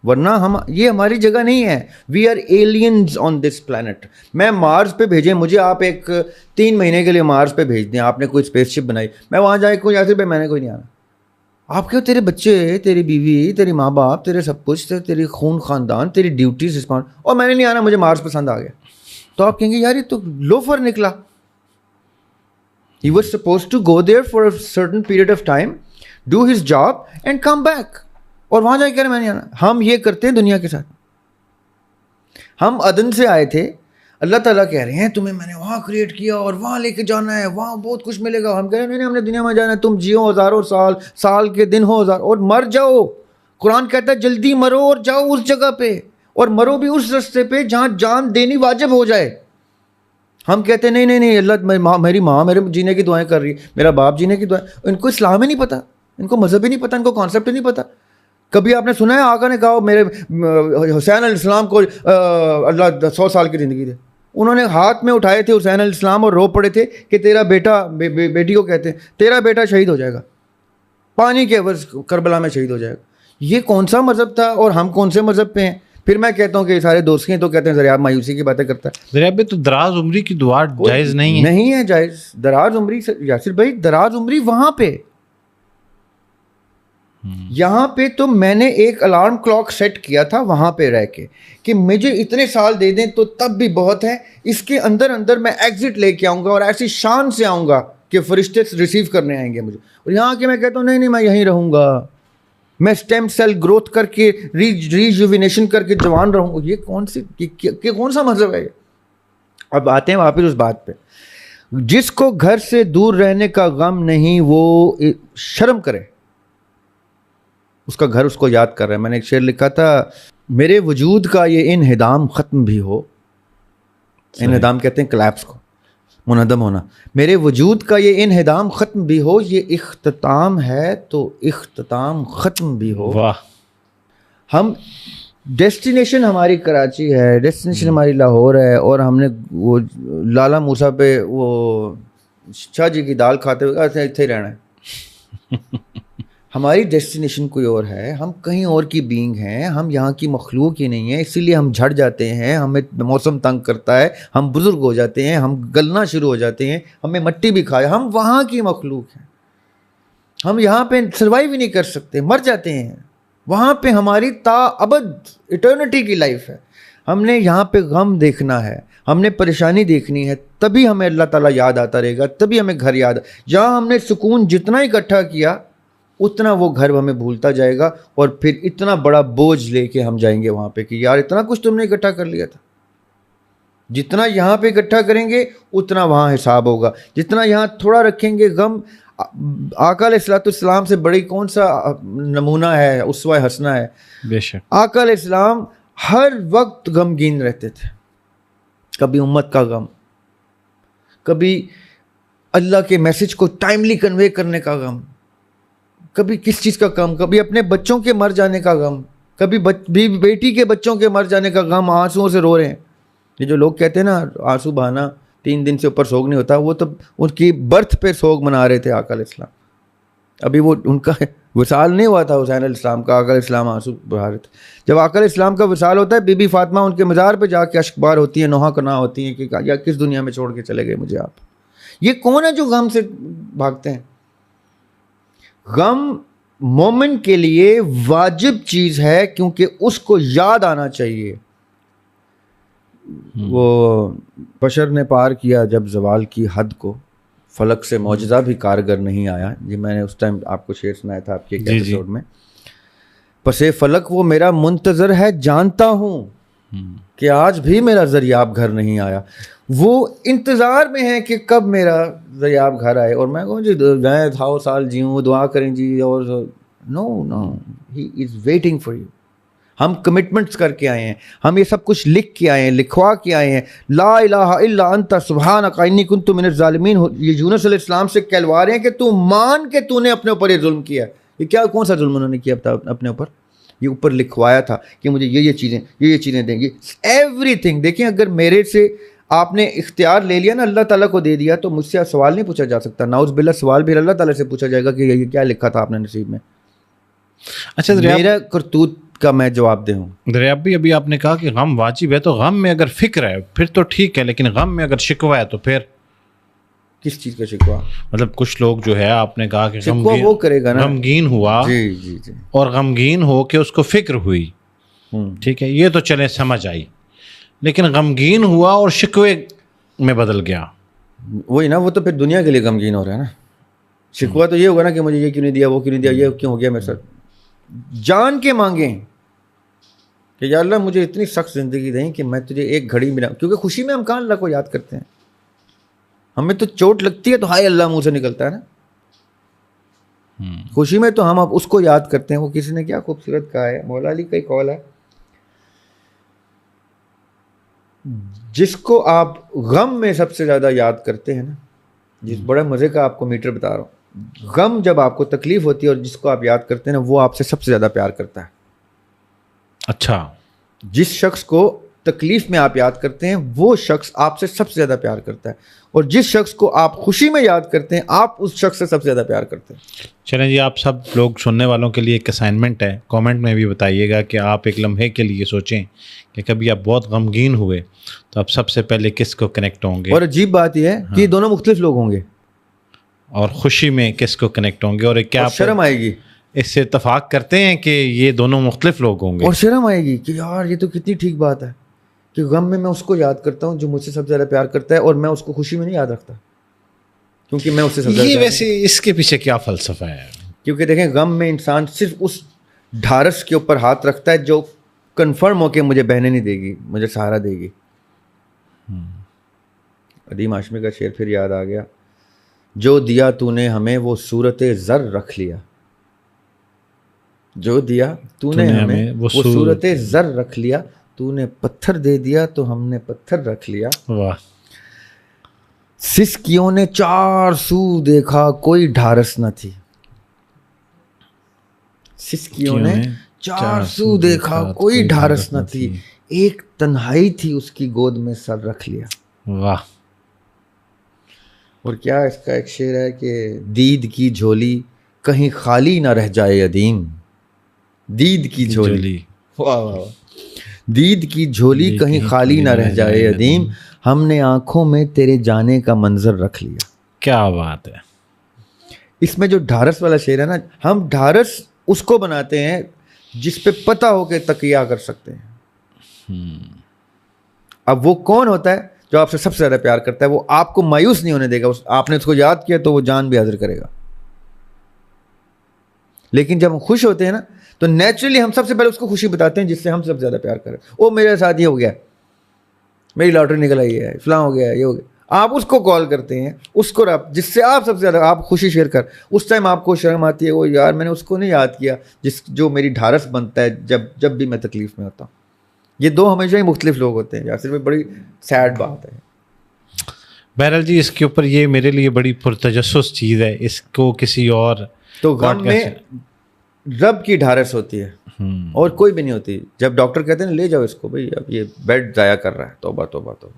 ورنہ یہ ہماری جگہ نہیں ہے. We are aliens on this planet. میں مارس پہ بھیجیں مجھے, آپ ایک 3 مہینے کے لیے مارس پہ بھیج دیں, آپ نے کوئی اسپیس شپ بنائی, میں وہاں جائے کوئی یاسر بھائی میں نے کوئی نہیں آنا. آپ کیوں, تیرے بچے, تیری بیوی, تیرے ماں باپ, تیرے سب کچھ, تیری خون خاندان, تیری ڈیوٹیز رسپانس, اور میں نے نہیں آنا, مجھے مارس پسند آ گیا. تو آپ کہیں گے یار یہ تو لوفر نکلا. He was supposed to go there for a certain period of time, do his job and come back. اور وہاں جا کے کہہ رہے میں نہیں آنا. ہم یہ کرتے ہیں دنیا کے ساتھ. ہم عدن سے آئے تھے, اللہ تعالیٰ کہہ رہے ہیں تمہیں میں نے وہاں کریٹ کیا اور وہاں لے کے جانا ہے, وہاں بہت کچھ ملے گا. ہم کہہ رہے ہیں نہیں, ہم نے دنیا میں جانا ہے, تم جیو ہزاروں سال, سال کے دن ہو ہزار, اور مر جاؤ. قرآن کہتا ہے جلدی مرو اور جاؤ اس جگہ پہ, اور مرو بھی اس رستے پہ جہاں جان دینی واجب ہو جائے. ہم کہتے ہیں نہیں اللہ, میری ماں میرے جینے کی دعائیں کر رہی ہے, میرا باپ جینے کی دعائیں. ان کو اسلام ہی نہیں پتہ, ان کو مذہب ہی نہیں پتہ, ان کو کانسیپٹ ہی نہیں پتہ. کبھی آپ نے سنا ہے آقا نے کہا میرے حسین علیہ السلام کو اللہ 100 سال کی زندگی دے؟ انہوں نے ہاتھ میں اٹھائے تھے حسین علیہ السلام اور رو پڑے تھے کہ تیرا بیٹا, بیٹی کو کہتے ہیں تیرا بیٹا شہید ہو جائے گا, پانی کے عوض کربلا میں شہید ہو جائے گا. یہ کون سا مذہب تھا اور ہم کون سے مذہب پہ ہیں؟ پھر میں کہتا ہوں کہ سارے دوست ہیں تو کہتے ہیں ذریعہ مایوسی کی باتیں کرتا ہے. ذریعہ تو دراز عمری کی دعا جائز نہیں ہے. نہیں ہے جائز دراز عمری. یاسر بھائی دراز عمری وہاں پہ, یہاں پہ تو میں نے ایک الارم کلاک سیٹ کیا تھا وہاں پہ رہ کے کہ مجھے اتنے سال دے دیں تو تب بھی بہت ہے, اس کے اندر اندر میں ایگزٹ لے کے آؤں گا اور ایسی شان سے آؤں گا کہ فرشتے ریسیو کرنے آئیں گے مجھے. اور یہاں کے میں کہتا ہوں نہیں میں یہیں رہوں گا, میں اسٹیم سیل گروتھ کر کے ریجوینیشن کر کے جوان رہوں گا. یہ کون سا مذہب ہے؟ اب آتے ہیں واپس اس بات پہ, جس کو گھر سے دور رہنے کا غم نہیں وہ شرم کرے, اس کا گھر اس کو یاد کر رہا ہے. میں نے ایک شعر لکھا تھا, میرے وجود کا یہ انہدام ختم بھی ہو, انہدام کہتے ہیں کلیپس کو, منہدم ہونا. میرے وجود کا یہ انہدام ختم بھی ہو, یہ اختتام ہے تو اختتام ختم بھی ہو. واہ. ہم ڈیسٹینیشن ہماری کراچی ہے, ڈیسٹینیشن ہماری لاہور ہے, اور ہم نے وہ لالا موسیٰ پہ وہ شاہ جی کی دال کھاتے ہوئے اتنے ہی رہنا ہے. ہماری ڈیسٹینیشن کوئی اور ہے, ہم کہیں اور کی بینگ ہیں, ہم یہاں کی مخلوق ہی نہیں ہیں. اسی لیے ہم جھڑ جاتے ہیں, ہمیں موسم تنگ کرتا ہے, ہم بزرگ ہو جاتے ہیں, ہم گلنا شروع ہو جاتے ہیں, ہمیں مٹی بھی کھائے. ہم وہاں کی مخلوق ہیں, ہم یہاں پہ سروائیو ہی نہیں کر سکتے, مر جاتے ہیں. وہاں پہ ہماری تا ابد ایٹرنٹی کی لائف ہے. ہم نے یہاں پہ غم دیکھنا ہے, ہم نے پریشانی دیکھنی ہے, تبھی ہمیں اللہ تعالیٰ یاد آتا رہے گا, تبھی ہمیں گھر یاد. جہاں ہم نے سکون جتنا اکٹھا کیا اتنا وہ گھر ہمیں بھولتا جائے گا, اور پھر اتنا بڑا بوجھ لے کے ہم جائیں گے وہاں پہ کہ یار اتنا کچھ تم نے اکٹھا کر لیا تھا. جتنا یہاں پہ اکٹھا کریں گے اتنا وہاں حساب ہوگا. جتنا یہاں تھوڑا رکھیں گے غم, آقا علیہ السلام سے بڑی کون سا نمونہ ہے, اسوہ حسنہ ہے. بے شک آقا علیہ السلام ہر وقت غمگین رہتے تھے. کبھی امت کا غم, کبھی اللہ کے میسج کو ٹائملی کنوے کرنے کا غم, کبھی کس چیز کا غم, کبھی اپنے بچوں کے مر جانے کا غم, کبھی بیٹی کے بچوں کے مر جانے کا غم, آنسوؤں سے رو رہے ہیں. یہ جو لوگ کہتے ہیں نا آنسو بہانا 3 دن سے اوپر سوگ نہیں ہوتا, وہ تو ان کی برتھ پہ سوگ منا رہے تھے آقا علیہ السلام. ابھی وہ ان کا وصال نہیں ہوا تھا حسین علیہ السلام کا, آقا علیہ السلام آنسو بہا رہے تھے. جب آقا علیہ السلام کا وصال ہوتا ہے, بی بی فاطمہ ان کے مزار پہ جا کے اشکبار ہوتی ہیں, نوحہ کنا ہوتی ہیں کہ یا کس دنیا میں چھوڑ کے چلے گئے مجھے آپ. یہ کون ہے جو غم سے بھاگتے ہیں؟ غم مومن کے لیے واجب چیز ہے کیونکہ اس کو یاد آنا چاہیے. وہ بشر نے پار کیا جب زوال کی حد کو, فلک سے معجزہ بھی کارگر نہیں آیا. جی میں نے اس ٹائم آپ کو شعر سنایا تھا آپ کے ایک ایپیسوڈ میں. پسے فلک وہ میرا منتظر ہے, جانتا ہوں کہ آج بھی میرا ذریعاب گھر نہیں آیا. وہ انتظار میں ہے کہ کب میرا ذریعاب گھر آئے, اور میں کہوں جی میں 100 سال جیوں, دعا کریں جی, اور نو ہی از ویٹنگ فار یو. ہم کمٹمنٹس کر کے آئے ہیں, ہم یہ سب کچھ لکھ کے آئے ہیں, لکھوا کے آئے ہیں. لا الہ الا انت سبحانک انی کنت من الظالمین. یہ یونس علیہ السلام سے کہلوا رہے ہیں کہ تو مان کے تو نے اپنے اوپر یہ ظلم کیا. یہ کیا کون سا ظلم انہوں نے کیا اپنے اوپر؟ یہ اوپر لکھوایا تھا کہ مجھے یہ چیزیں دیں گی, ایوری تھنگ. دیکھیں اگر میرے سے آپ نے اختیار لے لیا نا, اللہ تعالیٰ کو دے دیا, تو مجھ سے سوال نہیں پوچھا جا سکتا. نعوذ باللہ سوال بھی اللہ تعالیٰ سے پوچھا جائے گا کہ یہ کیا لکھا تھا آپ نے نصیب میں. اچھا میرا کرتوت کا میں جواب دے ہوں. دریاب بھی ابھی آپ نے کہا کہ غم واجب ہے, تو غم میں اگر فکر ہے پھر تو ٹھیک ہے, لیکن غم میں اگر شکوہ ہے تو پھر کس چیز کا شکوہ؟ مطلب کچھ لوگ جو ہے آپ نے کہا کہ شکوہ وہ کرے گا نا, غمگین ہوا جی اور غمگین ہو کے اس کو فکر ہوئی, ٹھیک ہے یہ تو چلے سمجھ آئی, لیکن غمگین ہوا اور شکوے میں بدل گیا, وہی نا, وہ تو پھر دنیا کے لیے غمگین ہو رہا ہے نا. شکوہ تو یہ ہوگا نا کہ مجھے یہ کیوں نہیں دیا, وہ کیوں نہیں دیا, یہ کیوں ہو گیا میرے ساتھ. جان کے مانگیں, کہ یا اللہ مجھے اتنی سخت زندگی دیں کہ میں تجھے ایک گھڑی ملا, کیونکہ خوشی میں ہم کہاں اللہ کو یاد کرتے ہیں, ہمیں تو چوٹ لگتی ہے تو ہائے اللہ منہ سے نکلتا ہے نا. خوشی میں تو ہم اب اس کو یاد کرتے ہیں. وہ کسی نے کیا خوبصورت کہا ہے, مولا علی کا ایک قول ہے, جس کو آپ غم میں سب سے زیادہ یاد کرتے ہیں نا, جس بڑا مزے کا آپ کو میٹر بتا رہا ہوں, غم جب آپ کو تکلیف ہوتی ہے اور جس کو آپ یاد کرتے ہیں نا, وہ آپ سے سب سے زیادہ پیار کرتا ہے. اچھا, جس شخص کو تکلیف میں آپ یاد کرتے ہیں وہ شخص آپ سے سب سے زیادہ پیار کرتا ہے, اور جس شخص کو آپ خوشی میں یاد کرتے ہیں آپ اس شخص سے سب سے زیادہ پیار کرتے ہیں. چلیں جی, آپ سب لوگ سننے والوں کے لیے ایک اسائنمنٹ ہے, کامنٹ میں بھی بتائیے گا کہ آپ ایک لمحے کے لیے سوچیں کہ کبھی آپ بہت غمگین ہوئے تو آپ سب سے پہلے کس کو کنیکٹ ہوں گے. اور عجیب بات یہ ہے کہ یہ دونوں مختلف لوگ ہوں گے. اور خوشی میں کس کو کنیکٹ ہوں گے, اور کیا آپ شرم آئے گی, اس سے اتفاق کرتے ہیں کہ یہ دونوں مختلف لوگ ہوں گے. اور شرم آئے گی کہ یار یہ تو کتنی ٹھیک بات ہے کہ غم میں اس کو یاد کرتا ہوں جو مجھ سے سب سے زیادہ پیار کرتا ہے, اور میں اس کو خوشی میں نہیں یاد رکھتا کیونکہ میں اس سے سب سے زیادہ. یہ ویسے اس کے پیچھے کیا فلسفہ ہے؟ کیونکہ دیکھیں غم میں انسان صرف اس ڈھارس کے اوپر ہاتھ رکھتا ہے جو کنفرم ہو کے مجھے بہنے نہیں دے گی, مجھے سہارا دے گی. ادیم ہاشمی کا شعر پھر یاد آ گیا, جو دیا تو نے ہمیں وہ صورت زر رکھ لیا, جو دیا تو نے ہمیں وہ صورت زر رکھ لیا, تو نے پتھر دے دیا تو ہم نے پتھر رکھ لیا. واہ. سسکیوں نے چار سو دیکھا کوئی ڈھارس نہ تھی, سسکیوں نے چار سو دیکھا کوئی ڈھارس نہ تھی, ایک تنہائی تھی اس کی گود میں سر رکھ لیا. واہ. اور کیا اس کا ایک شعر ہے کہ دید کی جھولی کہیں خالی نہ رہ جائے ادیم, دید کی جھولی, واہ واہ, دید کی جھولی کہیں خالی نہ رہ جائے ادیم, ہم نے آنکھوں میں تیرے جانے کا منظر رکھ لیا. کیا بات ہے. اس میں جو ڈھارس والا شعر ہے نا, ہم ڈھارس اس کو بناتے ہیں جس پہ پتہ ہو کہ تقیہ کر سکتے ہیں. اب وہ کون ہوتا ہے جو آپ سے سب سے زیادہ پیار کرتا ہے, وہ آپ کو مایوس نہیں ہونے دے گا. آپ نے اس کو یاد کیا تو وہ جان بھی حاضر کرے گا. لیکن جب ہم خوش ہوتے ہیں نا تو نیچرلی ہم سب سے پہلے اس کو خوشی بتاتے ہیں جس سے ہم سب سے زیادہ پیار کریں. او میرے ساتھ یہ ہو گیا, میری لاٹری نکل آئی ہے, فلاں ہو گیا, یہ ہو گیا. آپ اس کو کال کرتے ہیں, اس کو جس سے آپ سب سے زیادہ آپ خوشی شیئر کر. اس ٹائم آپ کو شرم آتی ہے, وہ یار میں نے اس کو نہیں یاد کیا جو میری ڈھارس بنتا ہے جب بھی میں تکلیف میں ہوتا ہوں. یہ دو ہمیشہ ہی مختلف لوگ ہوتے ہیں. یاسر میں بڑی سیڈ بات ہے. بہرحال جی, اس کے اوپر یہ میرے لیے بڑی پرتجسس چیز ہے, اس کو کسی اور تو غم میں رب کی ڈھارس ہوتی ہے اور کوئی بھی نہیں ہوتی. جب ڈاکٹر کہتے ہیں لے جاؤ اس کو, بھائی اب یہ بیڈ ضائع کر رہا ہے, توبہ توبہ توبہ.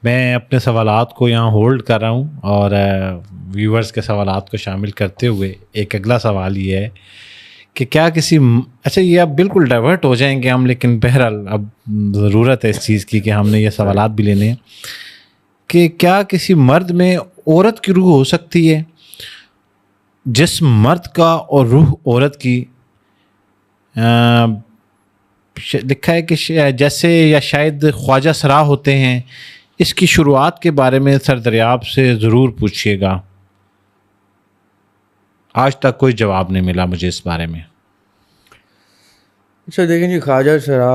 میں اپنے سوالات کو یہاں ہولڈ کر رہا ہوں اور ویورز کے سوالات کو شامل کرتے ہوئے ایک اگلا سوال یہ ہے کہ کیا کسی, اچھا یہ اب بالکل ڈائیورٹ ہو جائیں گے ہم, لیکن بہرحال اب ضرورت ہے اس چیز کی کہ ہم نے یہ سوالات بھی لینے ہیں کہ کیا کسی مرد میں عورت کی روح ہو سکتی ہے جس مرد کا اور روح عورت کی لکھا ہے کہ جیسے یا شاید خواجہ سرا ہوتے ہیں. اس کی شروعات کے بارے میں سر دریاب سے ضرور پوچھیے گا. آج تک کوئی جواب نہیں ملا مجھے اس بارے میں. اچھا دیکھیں جی, خواجہ سرا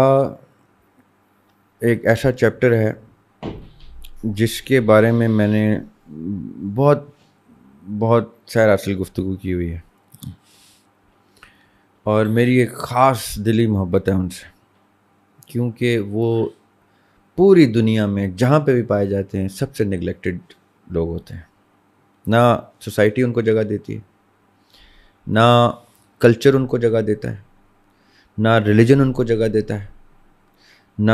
ایک ایسا چیپٹر ہے جس کے بارے میں نے بہت بہت سیر اصل گفتگو کی ہوئی ہے, اور میری ایک خاص دلی محبت ہے ان سے, کیونکہ وہ پوری دنیا میں جہاں پہ بھی پائے جاتے ہیں سب سے نگلیکٹڈ لوگ ہوتے ہیں. نہ سوسائٹی ان کو جگہ دیتی ہے, نہ کلچر ان کو جگہ دیتا ہے, نہ ریلیجن ان کو جگہ دیتا ہے, نہ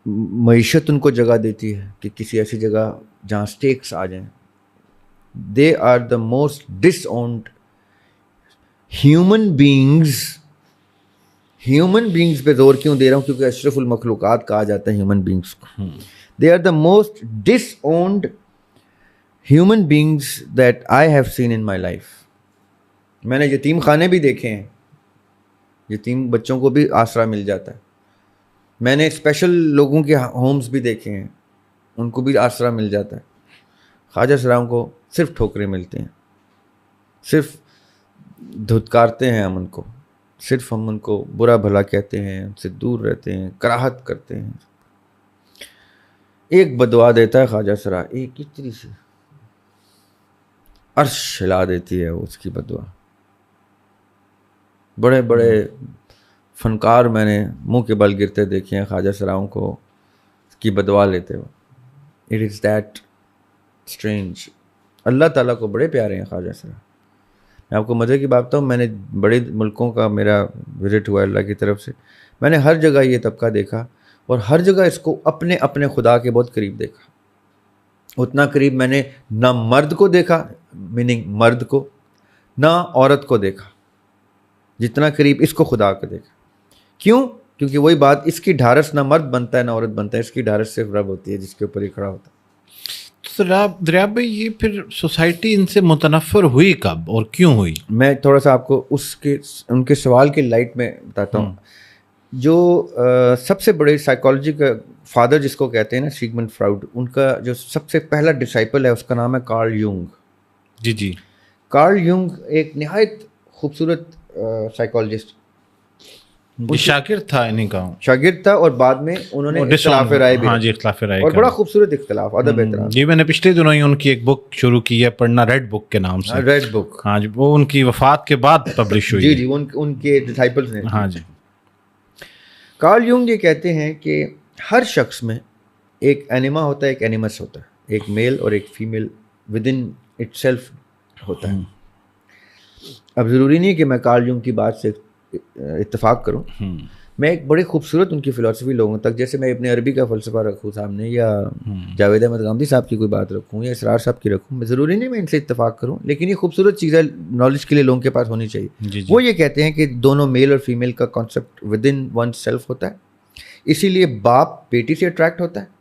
معیشت ان کو جگہ دیتی ہے کہ کسی ایسی جگہ جہاں سٹیکس آ جائیں. They are the most dish owned human بینگز پہ زور کیوں دے رہا ہوں, کیونکہ اشرف المخلوقات کہا جاتا ہے ہیومن بینگز کو. They are the most dish owned human beings that I have seen in my life. میں نے یتیم خانے بھی دیکھے ہیں, یتیم بچوں کو بھی آسرا مل جاتا ہے. میں نے اسپیشل لوگوں کے ہومز بھی دیکھے ہیں, ان کو بھی آسرا مل جاتا ہے. خواجہ سرام کو صرف ٹھوکریں ملتے ہیں, صرف دھتکارتے ہیں ہم ان کو, صرف ہم ان کو برا بھلا کہتے ہیں, ان سے دور رہتے ہیں, کراہت کرتے ہیں. ایک بدعا دیتا ہے خواجہ سرا, ایک اتنی سی عرش ہلا دیتی ہے اس کی بدعا. بڑے بڑے فنکار میں نے منہ کے بل گرتے دیکھے ہیں خواجہ سراؤں کو کی بدعا لیتے ہوئے. It is that strange. اللہ تعالیٰ کو بڑے پیارے ہیں خواجہ سرا. میں آپ کو مزے کی بات بتاؤں, میں نے بڑے ملکوں کا میرا وزٹ ہوا اللہ کی طرف سے, میں نے ہر جگہ یہ طبقہ دیکھا اور ہر جگہ اس کو اپنے اپنے خدا کے بہت قریب دیکھا. اتنا قریب میں نے نہ مرد کو دیکھا, میننگ مرد کو, نہ عورت کو دیکھا, جتنا قریب اس کو خدا کو دیکھا. کیوں؟ کیونکہ وہی بات, اس کی ڈھارس نہ مرد بنتا ہے نہ عورت بنتا ہے, اس کی ڈھارس صرف رب ہوتی ہے جس کے اوپر یہ کھڑا ہوتا ہے. دریاب بھائی, یہ پھر سوسائٹی ان سے متنفر ہوئی کب اور کیوں ہوئی؟ میں تھوڑا سا آپ کو ان کے سوال کے لائٹ میں بتاتا ہوں. جو سب سے بڑے سائیکالوجی کا فادر جس کو کہتے ہیں نا, سیگمنڈ فراؤڈ, ان کا جو سب سے پہلا ڈسائپل ہے اس کا نام ہے کارل یونگ. جی جی. کارل یونگ ایک نہایت خوبصورت سائیکالوجسٹ, شاگرد تھا انہیں کا, شاگرد تھا, اور بعد میں انہوں نے اختلاف رائے بھی, ہاں جی, اختلاف رائے, اور بڑا خوبصورت اختلاف, ادب احترام. جی, میں نے پچھلے دنوں ہی ان کی ایک بک شروع کی ہے پڑھنا, ریڈ بک کے نام سے. ریڈ بک, ہاں جی, وہ ان کی وفات کے بعد پبلش ہوئی. جی جی, ان کے ڈسائپلز نے. ہاں جی. کارل یونگ یہ کہتے ہیں کہ ہر شخص میں ایک اینیما ہوتا ہے, ایک اینیمس ہوتا ہے, ایک میل اور ایک female with in it self ہوتا ہے. اب ضروری نہیں کہ میں کارل یونگ کی بات سے اتفاق کروں, میں ایک بڑی خوبصورت ان کی فلسفی لوگوں تک, جیسے میں ابن عربی کا فلسفہ رکھوں سامنے, یا جاوید احمد غامدی صاحب کی کوئی بات رکھوں, یا اسرار صاحب کی رکھوں, میں ضروری نہیں میں ان سے اتفاق کروں, لیکن یہ خوبصورت چیزیں نالج کے لیے لوگوں کے پاس ہونی چاہیے. وہ یہ کہتے ہیں کہ دونوں میل اور فیمیل کا concept with in one self ہوتا ہے, اسی لیے باپ بیٹی سے اٹریکٹ ہوتا ہے.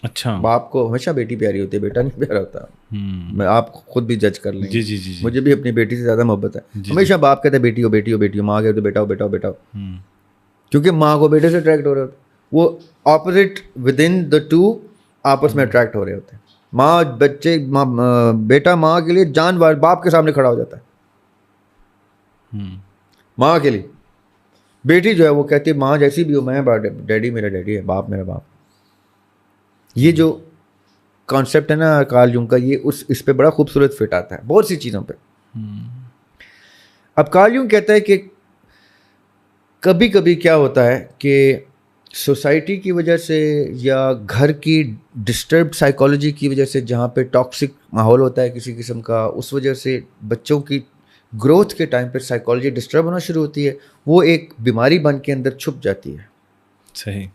اچھا, باپ کو ہمیشہ بیٹی پیاری ہوتی ہے, بیٹا نہیں پیارا ہوتا. میں آپ خود بھی جج کر لیں. جی جی جی, مجھے بھی اپنی بیٹی سے زیادہ محبت ہے. ہمیشہ باپ کہتا ہے بیٹی ہو بیٹی ہو بیٹی ہو, ماں کہتے بیٹا ہو بیٹا ہو بیٹا ہو, کیونکہ ماں کو بیٹے سے اٹریکٹ ہو رہے ہوتے, وہ opposite with in the two آپس میں اٹریکٹ ہو رہے ہوتے ہیں. ماں بچے, بیٹا ماں کے لیے جان باپ کے سامنے کھڑا ہو جاتا ہے ماں کے لیے. بیٹی جو ہے وہ کہتی ہے ماں جیسی بھی ہو, میں ڈیڈی میرا ڈیڈی ہے, باپ میرا باپ. یہ جو کانسیپٹ ہے نا کارل یونگ کا, یہ اس پہ بڑا خوبصورت فٹ آتا ہے بہت سی چیزوں پہ. اب کارل یونگ کہتا ہے کہ کبھی کبھی کیا ہوتا ہے کہ سوسائٹی کی وجہ سے یا گھر کی ڈسٹربڈ سائیکالوجی کی وجہ سے, جہاں پہ ٹاکسک ماحول ہوتا ہے کسی قسم کا, اس وجہ سے بچوں کی گروتھ کے ٹائم پہ سائیکالوجی ڈسٹرب ہونا شروع ہوتی ہے. وہ ایک بیماری بن کے اندر چھپ جاتی ہے. صحیح,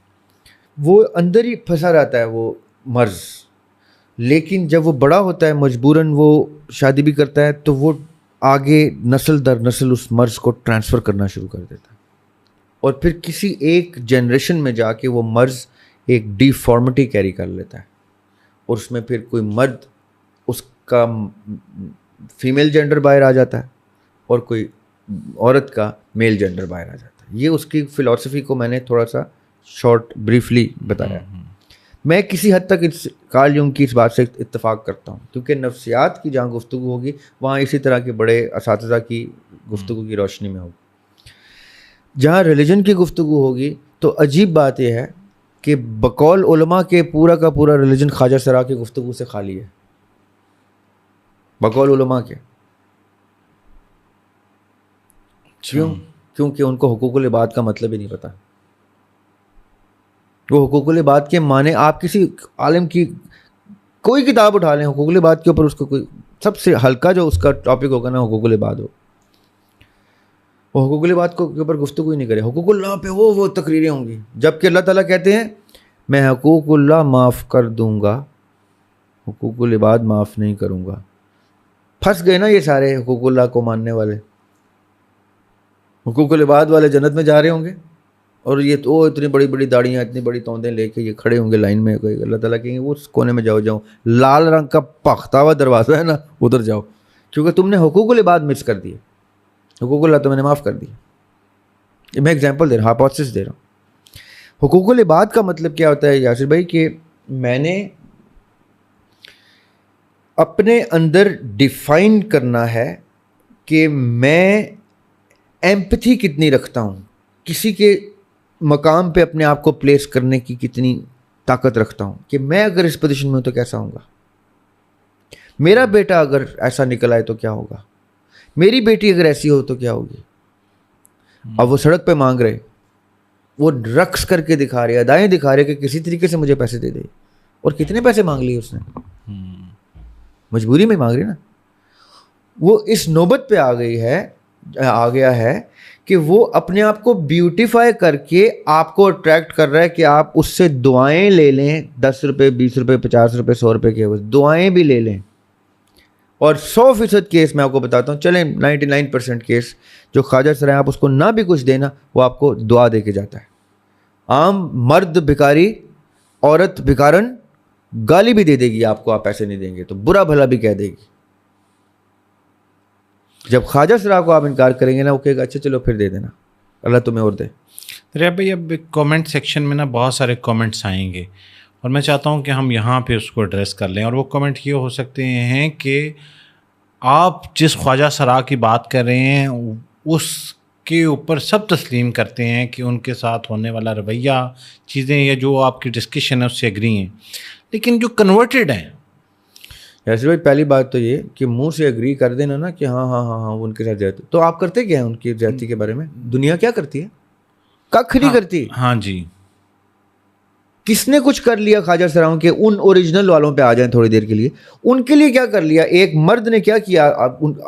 وہ اندر ہی پھنسا رہتا ہے وہ مرض, لیکن جب وہ بڑا ہوتا ہے مجبوراً وہ شادی بھی کرتا ہے, تو وہ آگے نسل در نسل اس مرض کو ٹرانسفر کرنا شروع کر دیتا ہے, اور پھر کسی ایک جنریشن میں جا کے وہ مرض ایک ڈیفارمٹی کیری کر لیتا ہے, اور اس میں پھر کوئی مرد اس کا فیمیل جینڈر باہر آ جاتا ہے, اور کوئی عورت کا میل جینڈر باہر آ جاتا ہے. یہ اس کی فلسفی کو میں نے تھوڑا سا شارٹ بریفلی بتایا. میں کسی حد تک کارل یونگ کی اس بات سے اتفاق کرتا ہوں, کیونکہ نفسیات کی جہاں گفتگو ہوگی وہاں اسی طرح کے بڑے اساتذہ کی گفتگو کی روشنی میں ہوگی. جہاں ریلیجن کی گفتگو ہوگی تو عجیب بات یہ ہے کہ بقول علماء کے پورا کا پورا ریلیجن خواجہ سرا کی گفتگو سے خالی ہے, بقول علماء کے. کیوں؟ کیونکہ ان کو حقوق العباد کا مطلب ہی نہیں پتا. وہ حقوق العباد کے معنی, آپ کسی عالم کی کوئی کتاب اٹھا لیں حقوق العباد کے اوپر, اس کو کوئی سب سے ہلکا جو اس کا ٹاپک ہوگا نا حقوق العباد ہو, وہ حقوق العباد کے اوپر گفتگو ہی نہیں کرے. حقوق اللہ پہ وہ تقریریں ہوں گی, جبکہ اللہ تعالیٰ کہتے ہیں میں حقوق اللہ معاف کر دوں گا, حقوق العباد معاف نہیں کروں گا. پھنس گئے نا یہ سارے حقوق اللہ کو ماننے والے. حقوق العباد والے جنت میں جا رہے ہوں گے, اور یہ تو اتنی بڑی بڑی داڑیاں, اتنی بڑی توندیں لے کے یہ کھڑے ہوں گے لائن میں. اللہ تعالیٰ کہیں گے وہ اس کونے میں جاؤ, لال رنگ کا پختہ ہوا دروازہ ہے نا, ادھر جاؤ, کیونکہ تم نے حقوق العباد مس کر دیے. حقوق اللہ تو میں نے معاف کر دی. میں ایگزامپل دے رہا ہوں, ہائپوتھسس دے رہا ہوں. حقوق العباد کا مطلب کیا ہوتا ہے یاسر بھائی, کہ میں نے اپنے اندر ڈیفائن کرنا ہے کہ میں ایمپتھی کتنی رکھتا ہوں, کسی کے مقام پہ اپنے آپ کو پلیس کرنے کی کتنی طاقت رکھتا ہوں کہ میں اگر اس پوزیشن میں ہوں تو کیسا ہوں گا, میرا بیٹا اگر ایسا نکل آئے تو کیا ہوگا, میری بیٹی اگر ایسی ہو تو کیا ہوگی. اب وہ سڑک پہ مانگ رہے, وہ رقص کر کے دکھا رہے, ادائیں دکھا رہے کہ کسی طریقے سے مجھے پیسے دے دے, اور کتنے پیسے مانگ لیے اس نے, مجبوری میں مانگ رہی نا. وہ اس نوبت پہ آ گیا ہے کہ وہ اپنے آپ کو بیوٹیفائی کر کے آپ کو اٹریکٹ کر رہا ہے کہ آپ اس سے دعائیں لے لیں, 10 روپے 20 روپے 50 روپے 100 روپے کے دعائیں بھی لے لیں. اور 100% کیس میں آپ کو بتاتا ہوں, چلیں 99% کیس جو خواجہ سرائے آپ اس کو نہ بھی کچھ دینا, وہ آپ کو دعا دے کے جاتا ہے. عام مرد بھکاری, عورت بھکارن گالی بھی دے دے گی آپ کو, آپ پیسے نہیں دیں گے تو برا بھلا بھی کہہ دے گی. جب خواجہ سرا کو آپ انکار کریں گے نا, وہ کہے گا اچھا چلو پھر دے دینا, اللہ تمہیں اور دے. ریب بھائی اب کامنٹ سیکشن میں نا بہت سارے کامنٹس آئیں گے اور میں چاہتا ہوں کہ ہم یہاں پہ اس کو ایڈریس کر لیں. اور وہ کامنٹ یہ ہو سکتے ہیں کہ آپ جس خواجہ سرا کی بات کر رہے ہیں اس کے اوپر سب تسلیم کرتے ہیں کہ ان کے ساتھ ہونے والا رویہ چیزیں یا جو آپ کی ڈسکشن ہے اس سے ایگری ہیں, لیکن جو کنورٹڈ ہیں. یاسر بھائی پہلی بات تو یہ کہ منہ سے اگری کر دینا نا کہ ہاں ہاں ہاں ہاں ان کے ساتھ زیادتی, تو آپ کرتے کیا ہیں ان کی زیادتی کے بارے میں؟ دنیا کیا کرتی ہے؟ ککھ نہیں کرتی. ہاں جی, کس نے کچھ کر لیا خواجہ سراؤں کے؟ ان اوریجنل والوں پہ آ جائیں تھوڑی دیر کے لیے. ان کے لیے کیا کر لیا؟ ایک مرد نے کیا کیا؟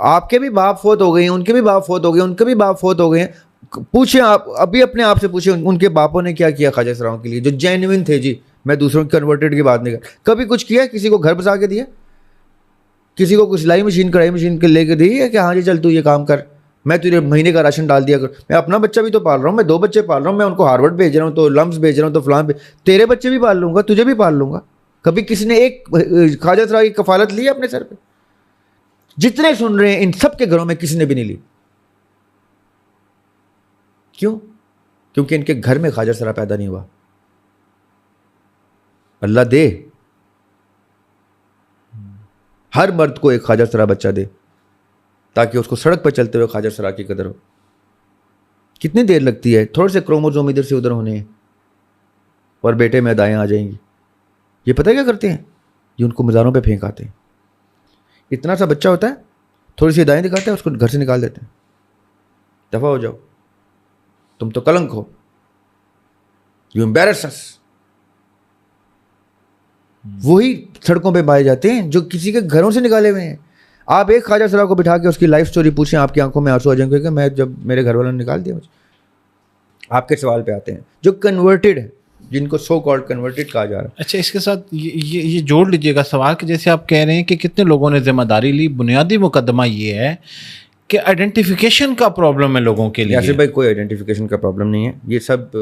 آپ کے بھی باپ فوت ہو گئے ہیں, ان کے بھی باپ فوت ہو گئے, ان کے بھی باپ فوت ہو گئے ہیں. پوچھیں آپ ابھی اپنے آپ سے پوچھیں ان کے باپوں نے کیا کیا خواجہ سراؤں کے لیے جو جینوئن تھے. جی میں دوسروں کی کنورٹڈ کی بات نہیں کر, کبھی کچھ کیا؟ کسی کو گھر بسا کے دیا؟ کسی کو کچھ سلائی مشین کڑھائی مشین کے لے کے دی ہے کہ ہاں جی چل تو یہ کام کر, میں تجھے مہینے کا راشن ڈال دیا کر. میں اپنا بچہ بھی تو پال رہا ہوں, میں 2 بچے پال رہا ہوں, میں ان کو ہارورڈ بھیج رہا ہوں, تو لمس بھیج رہا ہوں, تو فلان تیرے بچے بھی پال لوں گا, تجھے بھی پال لوں گا. کبھی کسی نے ایک خواجہ سرا کی کفالت لی اپنے سر پہ؟ جتنے سن رہے ہیں ان سب کے گھروں میں کسی نے بھی نہیں لی. کیوں؟ کیونکہ ان کے گھر میں خواجہ سرا پیدا نہیں ہوا. اللہ دے ہر مرد کو ایک خواجہ سرا بچہ دے تاکہ اس کو سڑک پہ چلتے ہوئے خواجہ سرا کی قدر ہو. کتنی دیر لگتی ہے تھوڑے سے کروموزوم ادھر سے ادھر ہونے ہیں اور بیٹے میں ادائیں آ جائیں گی. یہ پتہ کیا کرتے ہیں؟ یہ ان کو مزاروں پہ پھینک آتے ہیں. اتنا سا بچہ ہوتا ہے, تھوڑی سی ادائیں دکھاتے ہیں, اس کو گھر سے نکال دیتے ہیں, دفعہ ہو جاؤ, تم تو کلنک ہو, یو امبیرس اس. وہی سڑکوں پہ پائے جاتے ہیں جو کسی کے گھروں سے نکالے ہوئے ہیں. آپ ایک خواجہ سرا کو بٹھا کے اس کی لائف سٹوری پوچھیں, آپ کی آنکھوں میں آنسو آ جائیں گے کہ میں جب میرے گھر والوں نے نکال دیا مجھے. آپ کے سوال پہ آتے ہیں جو کنورٹڈ ہے, جن کو سو کالڈ کنورٹڈ کہا جا رہا ہے. اچھا اس کے ساتھ یہ جوڑ لیجیے گا سوال کہ جیسے آپ کہہ رہے ہیں کہ کتنے لوگوں نے ذمہ داری لی. بنیادی مقدمہ یہ ہے کہ آئیڈینٹیفیکیشن کا پرابلم ہے لوگوں کے لیے. یاسر بھائی کوئی آئیڈینٹیفیکیشن کا پرابلم نہیں ہے. یہ سب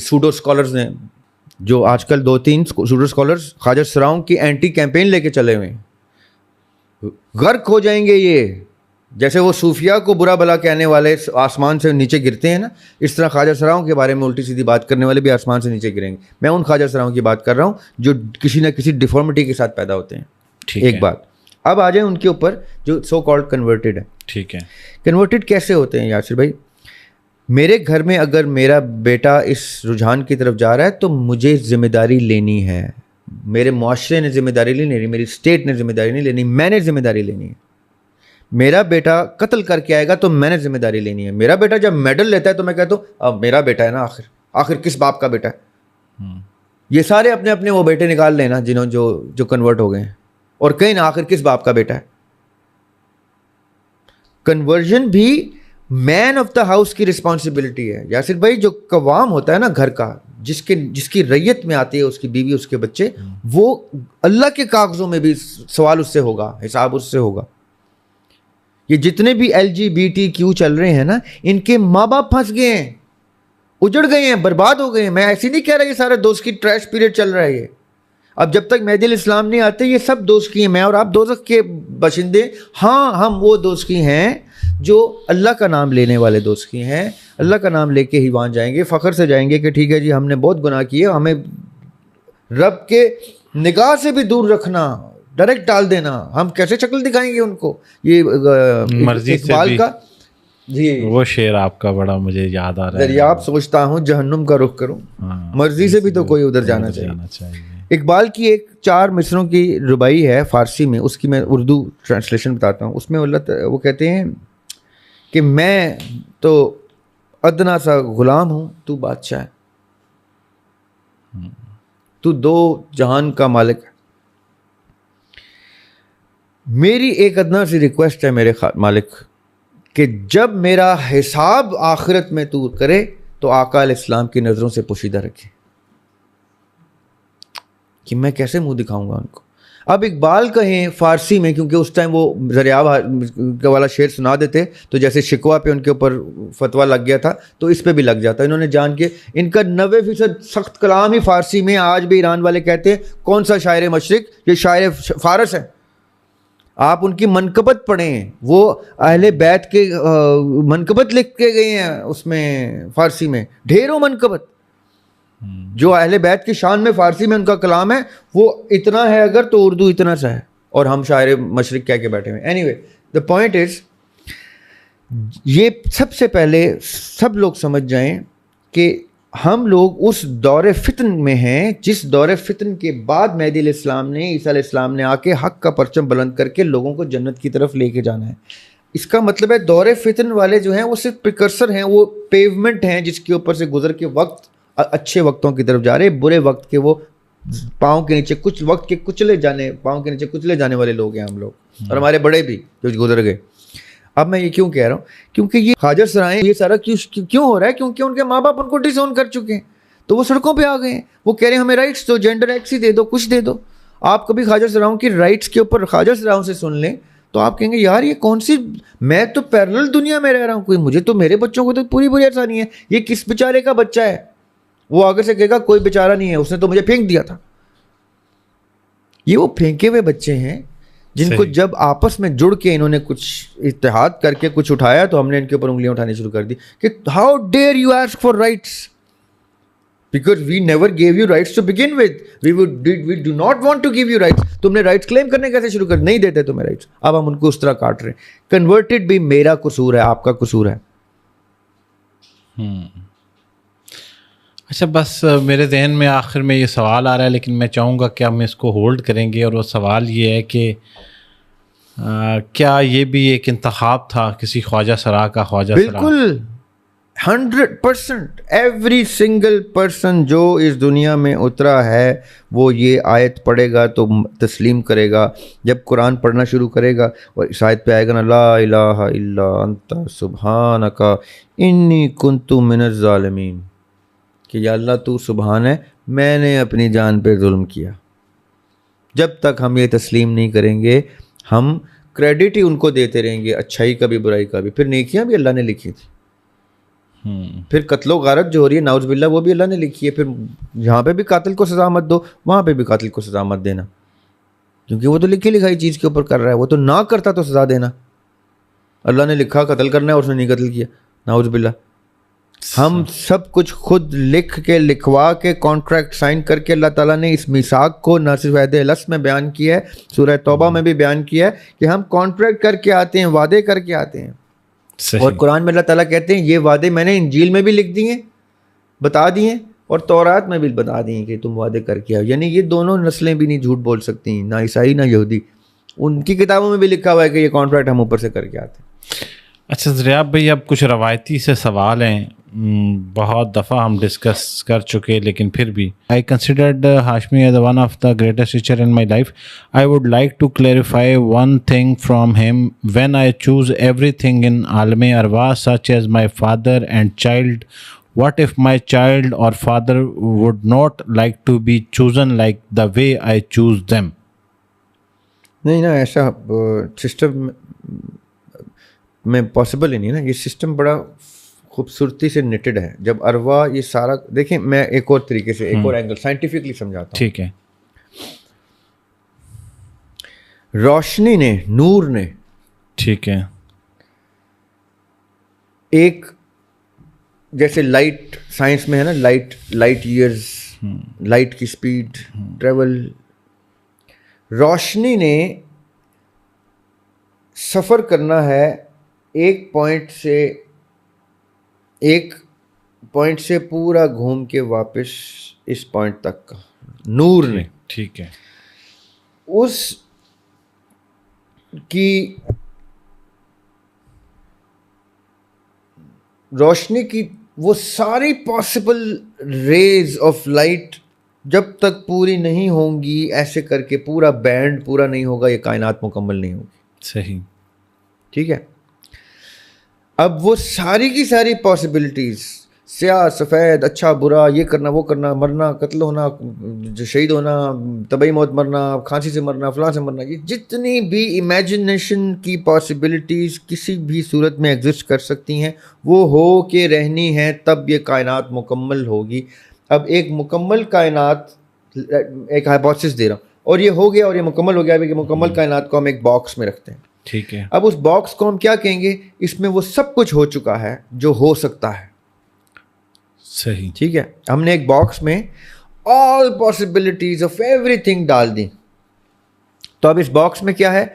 سوڈو اسکالرز ہیں جو آج کل 2-3 سوڈو اسکالرز خواجہ سراؤں کی اینٹی کیمپین لے کے چلے ہوئے ہیں. غرق ہو جائیں گے یہ, جیسے وہ صوفیہ کو برا بلا کہنے والے آسمان سے نیچے گرتے ہیں نا, اس طرح خواجہ سراؤں کے بارے میں الٹی سیدھی بات کرنے والے بھی آسمان سے نیچے گریں گے. میں ان خواجہ سراؤں کی بات کر رہا ہوں جو کسی نہ کسی ڈیفارمٹی کے ساتھ پیدا ہوتے ہیں. ایک بات اب آ جائیں ان کے اوپر جو سو کالڈ کنورٹڈ ہے. ٹھیک ہے, کنورٹڈ کیسے ہوتے ہیں یاسر بھائی؟ میرے گھر میں اگر میرا بیٹا اس رجحان کی طرف جا رہا ہے تو مجھے ذمہ داری لینی ہے. میرے معاشرے نے ذمہ داری نہیں لینی, میری اسٹیٹ نے ذمہ داری نہیں لینی, میں نے ذمہ داری لینی ہے. میرا بیٹا قتل کر کے آئے گا تو میں نے ذمہ داری لینی ہے. میرا بیٹا جب میڈل لیتا ہے تو میں کہتا ہوں اب میرا بیٹا ہے نا, آخر کس باپ کا بیٹا ہے؟ یہ سارے اپنے اپنے وہ بیٹے نکال لیں نا جنہوں جو کنورٹ ہو گئے ہیں, اور کہیں نہ آخر کس باپ کا بیٹا ہے. کنورژن بھی مین آف دا ہاؤس کی رسپانسبلٹی ہے یاسر بھائی. جو قوام ہوتا ہے نا گھر کا, جس کی ریت میں آتی ہے اس کی بیوی اس کے بچے, وہ اللہ کے کاغذوں میں بھی سوال اس سے ہوگا, حساب اس سے ہوگا. یہ جتنے بھی LGBTQ چل رہے ہیں نا, ان کے ماں باپ پھنس گئے ہیں, اجڑ گئے ہیں, برباد ہو گئے ہیں. میں ایسی نہیں کہہ رہا یہ سارے دوست کی ٹریش پیریڈ چل رہا ہے یہ. اب جب تک مہدی الاسلام نہیں آتے یہ سب دوست کی ہیں. میں اور آپ دوزخ کے باشندے. ہاں ہم وہ دوست کی ہیں جو اللہ کا نام لینے والے دوست کی ہیں. اللہ کا نام لے کے ہی وہاں جائیں گے, فخر سے جائیں گے کہ ٹھیک ہے جی ہم نے بہت گناہ کیے, ہمیں رب کے نگاہ سے بھی دور رکھنا, ڈائریکٹ ڈال دینا. ہم کیسے شکل دکھائیں گے ان کو؟ یہ مرضی اقبال کا جی وہ شعر آپ کا بڑا مجھے یاد آ رہا ہے. دریاب سوچتا ہوں جہنم کا رخ کروں, مرضی سے بھی تو کوئی ادھر جانا چاہیے. اقبال کی ایک 4 مصروں کی ربائی ہے فارسی میں, اس کی میں اردو ٹرانسلیشن بتاتا ہوں. اس میں وہ کہتے ہیں کہ میں تو ادنا سا غلام ہوں, تو بادشاہ ہے, تو 2 جہان کا مالک ہے. میری ایک ادنا سی ریکویسٹ ہے میرے مالک کہ جب میرا حساب آخرت میں تو کرے تو آقا علیہ السلام کی نظروں سے پوشیدہ رکھے, کہ میں کیسے منہ دکھاؤں گا ان کو. اب اقبال کہیں فارسی میں, کیونکہ اس ٹائم وہ دریاب والا شعر سنا دیتے تو جیسے شکوہ پہ ان کے اوپر فتویٰ لگ گیا تھا تو اس پہ بھی لگ جاتا. انہوں نے جان کے ان کا 90% سخت کلام ہی فارسی میں. آج بھی ایران والے کہتے ہیں کون سا شاعر مشرق, یہ شاعر فارس ہے. آپ ان کی منقبت پڑھیں, وہ اہل بیت کے منقبت لکھ کے گئے ہیں اس میں فارسی میں, ڈھیروں منقبت. جو اہل بیت کی شان میں فارسی میں ان کا کلام ہے وہ اتنا ہے اگر تو اردو اتنا سا ہے, اور ہم شاعر مشرق کہہ کے بیٹھے ہوئے. Any way the point is, یہ سب سے پہلے سب لوگ سمجھ جائیں کہ ہم لوگ اس دور فتن میں ہیں جس دور فتن کے بعد مہدی علیہ السلام نے, عیسیٰ علیہ السلام نے آ کے حق کا پرچم بلند کر کے لوگوں کو جنت کی طرف لے کے جانا ہے. اس کا مطلب ہے دور فتن والے جو ہیں وہ صرف پریکرسر ہیں, وہ پیومنٹ ہیں جس کے اوپر سے گزر کے وقت اچھے وقتوں کی طرف جا رہے. برے وقت کے وہ پاؤں کے نیچے کچھ وقت کے پاؤں کے نیچے کچلے جانے والے لوگ ہیں ہم لوگ, اور ہمارے بڑے بھی جو گزر گئے. اب میں یہ کیوں کہہ رہا ہوں, کیونکہ یہ ہاجر سرائیں یہ سارا کیوں ہو رہا ہے, کیونکہ ان کے ماں باپ ان کو ڈس اون کر چکے ہیں, تو وہ سڑکوں پہ آ گئے ہیں. وہ کہہ رہے ہیں ہمیں رائٹس دو, جینڈر ایکس ہی دے دو, کچھ دے دو. آپ کبھی خواجہ سراؤں کی رائٹس کے اوپر خواجہ سراؤں سے سن لیں تو آپ کہیں گے یار یہ کون سی, میں تو پیرلل دنیا میں رہ رہا ہوں, کوئی مجھے تو میرے بچوں کو تو پوری آسانی ہے, یہ کس بیچارے کا بچہ ہے. وہ آگے سے کہے گا کوئی بیچارہ نہیں ہے, اس نے تو مجھے پھینک دیا تھا. یہ وہ پھینکے ہوئے بچے ہیں جن کو جب آپس میں جڑ کے انہوں نے کچھ اتحاد کر کے کچھ اٹھایا تو ہم نے ان کے اوپر انگلیاں اٹھانی شروع کر دی کہ how dare you ask for rights, because we never give you rights to begin with, we do not want to give you rights. تم نے رائٹس کلیم کرنے کیسے شروع کر, نہیں دیتے تمہیں رائٹس. اب ہم ان کو اس طرح کاٹ رہے ہیں. کنورٹڈ بھی میرا قصور ہے, آپ کا قصور ہے. اچھا, بس میرے ذہن میں آخر میں یہ سوال آ رہا ہے, لیکن میں چاہوں گا کہ ہم اس کو ہولڈ کریں گے. اور وہ سوال یہ ہے کہ کیا یہ بھی ایک انتخاب تھا کسی خواجہ سرا کا؟ خواجہ سرا بالکل 100%. ایوری سنگل پرسن جو اس دنیا میں اترا ہے وہ یہ آیت پڑھے گا تو تسلیم کرے گا. جب قرآن پڑھنا شروع کرے گا اور اس آیت پہ آئے گا نا, لا الہ الا انت سبحانک انی کنت من الظالمین, کہ یا اللہ تو سبحان ہے, میں نے اپنی جان پہ ظلم کیا. جب تک ہم یہ تسلیم نہیں کریں گے ہم کریڈٹ ہی ان کو دیتے رہیں گے, اچھائی کا بھی برائی کا بھی. پھر نیکیاں بھی اللہ نے لکھی تھی, پھر قتل و غارت جو ہو رہی ہے نعوذ باللہ وہ بھی اللہ نے لکھی ہے. پھر جہاں پہ بھی قاتل کو سزا مت دو, وہاں پہ بھی قاتل کو سزا مت دینا, کیونکہ وہ تو لکھی لکھائی چیز کے اوپر کر رہا ہے. وہ تو نہ کرتا تو سزا دینا. اللہ نے لکھا قتل کرنا ہے اور اس نے نہیں قتل کیا, نعوذ باللہ. ہم سب کچھ خود لکھ کے لکھوا کے کانٹریکٹ سائن کر کے اللہ تعالیٰ نے اس میثاق کو نہ صرف عہد الس میں بیان کیا ہے, سورہ توبہ میں بھی بیان کیا ہے کہ ہم کانٹریکٹ کر کے آتے ہیں, وعدے کر کے آتے ہیں. اور قرآن میں اللہ تعالیٰ کہتے ہیں یہ وعدے میں نے انجیل میں بھی لکھ دیے, بتا دیے, اور تورات میں بھی بتا دیے کہ تم وعدے کر کے آؤ. یعنی یہ دونوں نسلیں بھی نہیں جھوٹ بول سکتی, نہ عیسائی نہ یہودی. ان کی کتابوں میں بھی لکھا ہوا ہے کہ یہ کانٹریکٹ ہم اوپر سے کر کے آتے ہیں. اچھا دریاب بھائی, اب کچھ روایتی سے سوال ہیں, بہت دفعہ ہم ڈسکس کر چکے, لیکن پھر بھی I considered Hashmi as one of the greatest teacher in my life. I would like to clarify one thing from him. When I choose everything in Alame Arwah, such as my father and child, what if my child or father would not like to be chosen like the way I choose them? نہیں نا, ایسا system میں possible ہی نہیں نا. یہ system بڑا خوبصورتی سے نیٹڈ ہے. جب اروا یہ سارا دیکھیں, میں ایک اور طریقے سے ایک اور اینگل سائنٹیفکلی سمجھاتا ہوں. ٹھیک ہے. روشنی نے, نور نے, ٹھیک ہے, ایک جیسے لائٹ سائنس میں ہے نا, لائٹ ایئرز, لائٹ کی سپیڈ ٹریول, روشنی نے سفر کرنا ہے ایک پوائنٹ سے پورا گھوم کے واپس اس پوائنٹ تک کا، نور نے، ٹھیک ہے، اس کی روشنی کی وہ ساری پاسبل ریز آف لائٹ جب تک پوری نہیں ہوں گی، ایسے کر کے پورا بینڈ پورا نہیں ہوگا، یہ کائنات مکمل نہیں ہوگی. صحیح، ٹھیک ہے. اب وہ ساری کی ساری پاسبلٹیز، سیاہ سفید، اچھا برا، یہ کرنا وہ کرنا، مرنا، قتل ہونا، شہید ہونا، طبعی موت، مرنا، کھانسی سے مرنا، فلاں سے مرنا، یہ جتنی بھی امیجنیشن کی پاسبلٹیز کسی بھی صورت میں ایگزسٹ کر سکتی ہیں، وہ ہو کے رہنی ہیں، تب یہ کائنات مکمل ہوگی. اب ایک مکمل کائنات، ایک ہائپوتھسس دے رہا ہوں، اور یہ ہو گیا اور یہ مکمل ہو گیا. اب یہ مکمل کائنات کو ہم ایک باکس میں رکھتے ہیں. ٹھیک ہے. اب اس باکس کو ہم کیا کہیں گے؟ اس میں وہ سب کچھ ہو چکا ہے جو ہو سکتا ہے. صحیح، ٹھیک ہے. ہم نے ایک باکس میں all possibilities of every thing ڈال دی. تو اب اس باکس میں کیا ہے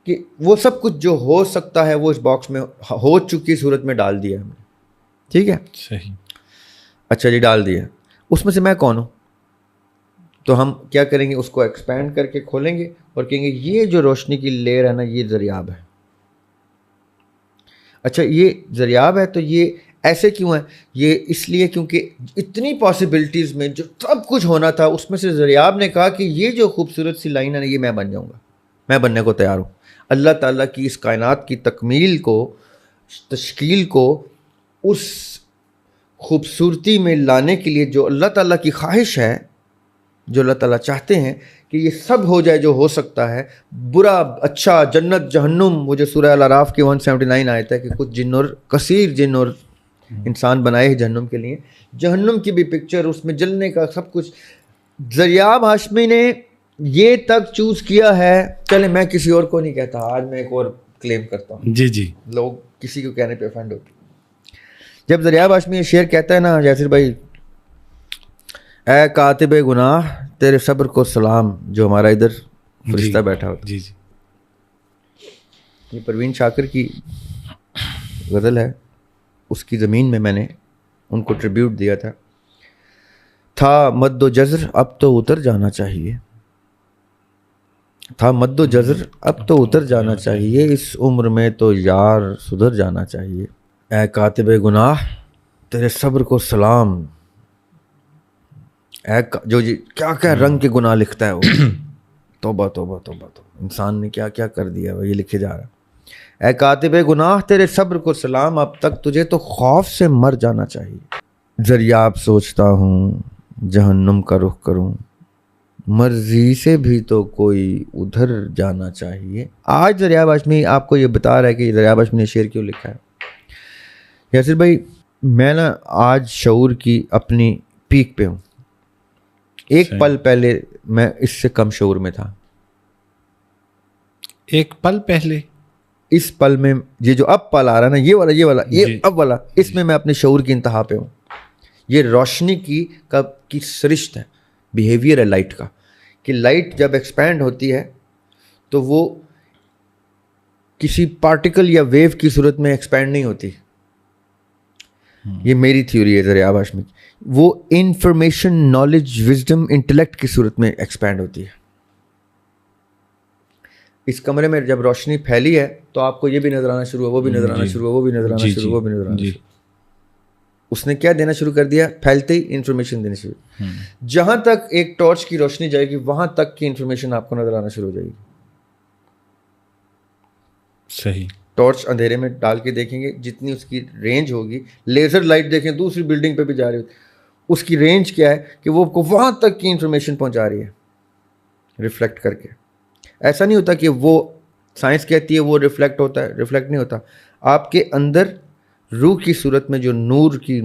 کہ وہ سب کچھ جو ہو سکتا ہے وہ اس باکس میں ہو چکی صورت میں ڈال دیا ہم نے. ٹھیک ہے. صحیح. اچھا جی، ڈال دیا. اس میں سے میں کون ہوں؟ تو ہم کیا کریں گے؟ اس کو ایکسپینڈ کر کے کھولیں گے اور کہیں گے یہ جو روشنی کی لیئر ہے نا، یہ دریاب ہے. اچھا یہ دریاب ہے تو یہ ایسے کیوں ہے؟ یہ اس لیے کیونکہ اتنی پاسبلٹیز میں جو سب کچھ ہونا تھا، اس میں سے دریاب نے کہا کہ یہ جو خوبصورت سی لائن ہے نا، یہ میں بن جاؤں گا، میں بننے کو تیار ہوں. اللہ تعالیٰ کی اس کائنات کی تکمیل کو، تشکیل کو اس خوبصورتی میں لانے کے لیے جو اللہ تعالیٰ کی خواہش ہے، جو اللہ تعالیٰ چاہتے ہیں کہ یہ سب ہو جائے جو ہو سکتا ہے، برا اچھا، جنت جہنم. وہ جو سورہ الاعراف کی 179 آیت ہے کہ کچھ جن اور کثیر جن اور انسان بنائے ہیں جہنم کے لیے، جہنم کی بھی پکچر، اس میں جلنے کا سب کچھ. دریاب ہاشمی نے یہ تک چوز کیا ہے. چلے میں کسی اور کو نہیں کہتا، آج میں ایک اور کلیم کرتا ہوں. جی جی. لوگ کسی کو کہنے پہ افینڈ ہوتے. جب دریاب ہاشمی یہ شعر کہتا ہے نا یاسر بھائی، اے کاتب گناہ تیرے صبر کو سلام، جو ہمارا ادھر فرشتہ بیٹھا ہوتا. جی جی. یہ پروین شاکر کی غزل ہے. اس کی زمین میں نے ان کو ٹریبیوٹ دیا تھا مد و جزر اب تو اتر جانا چاہیے، تھا مد و جزر اب تو اتر جانا چاہیے، اس عمر میں تو یار سدھر جانا چاہیے. اے کاتب گناہ تیرے صبر کو سلام. اے جو کیا کیا رنگ کے گناہ لکھتا ہے وہ، توبہ توبہ توبہ توبہ، انسان نے کیا کیا کر دیا وہ یہ لکھے جا رہا ہے. اے کاتب گناہ تیرے صبر کو سلام، اب تک تجھے تو خوف سے مر جانا چاہیے. دریاب سوچتا ہوں جہنم کا رخ کروں، مرضی سے بھی تو کوئی ادھر جانا چاہیے. آج دریاب ہاشمی آپ کو یہ بتا رہا ہے کہ دریاب ہاشمی نے شعر کیوں لکھا ہے. یاسر بھائی میں نا آج شعور کی اپنی پیک پہ ہوں. ایک پل پہلے میں اس سے کم شعور میں تھا. ایک پل پہلے، اس پل میں یہ جو اب پل آ رہا ہے نا، یہ والا اب والا، اس میں اپنے شعور کی انتہا پہ ہوں. یہ روشنی کی سرشت ہے، بیہیویئر ہے لائٹ کا، کہ لائٹ جب ایکسپینڈ ہوتی ہے تو وہ کسی پارٹیکل یا ویو کی صورت میں ایکسپینڈ نہیں ہوتی. یہ میری تھیوری ہے دریاب ہاشمی. وہ انفارمیشن، نالج، وزڈم، انٹلیکٹ کی صورت میں ایکسپینڈ ہوتی ہے. اس کمرے میں جب روشنی پھیلی ہے تو آپ کو یہ بھی نظر آنا شروع ہوا، وہ بھی نظر آنا شروع ہوا، وہ بھی نظر آنا شروع ہوا، وہ بھی نظر آنا شروع. اس نے کیا دینا شروع کر دیا؟ پھیلتے ہی انفارمیشن دینی شروع. جہاں تک ایک ٹارچ کی روشنی جائے گی وہاں تک کی انفارمیشن آپ کو نظر آنا شروع ہو جائے گی. صحیح. ٹارچ اندھیرے میں ڈال کے دیکھیں گے، جتنی اس کی رینج ہوگی، لیزر لائٹ دیکھیں دوسری بلڈنگ پہ بھی جا رہی ہوتی، اس کی رینج کیا ہے کہ وہ وہاں تک کی انفارمیشن پہنچا رہی ہے ریفلیکٹ کر کے. ایسا نہیں ہوتا کہ وہ سائنس کہتی ہے وہ ریفلیکٹ ہوتا ہے، ریفلیکٹ نہیں ہوتا. آپ کے اندر روح کی صورت میں جو نور کی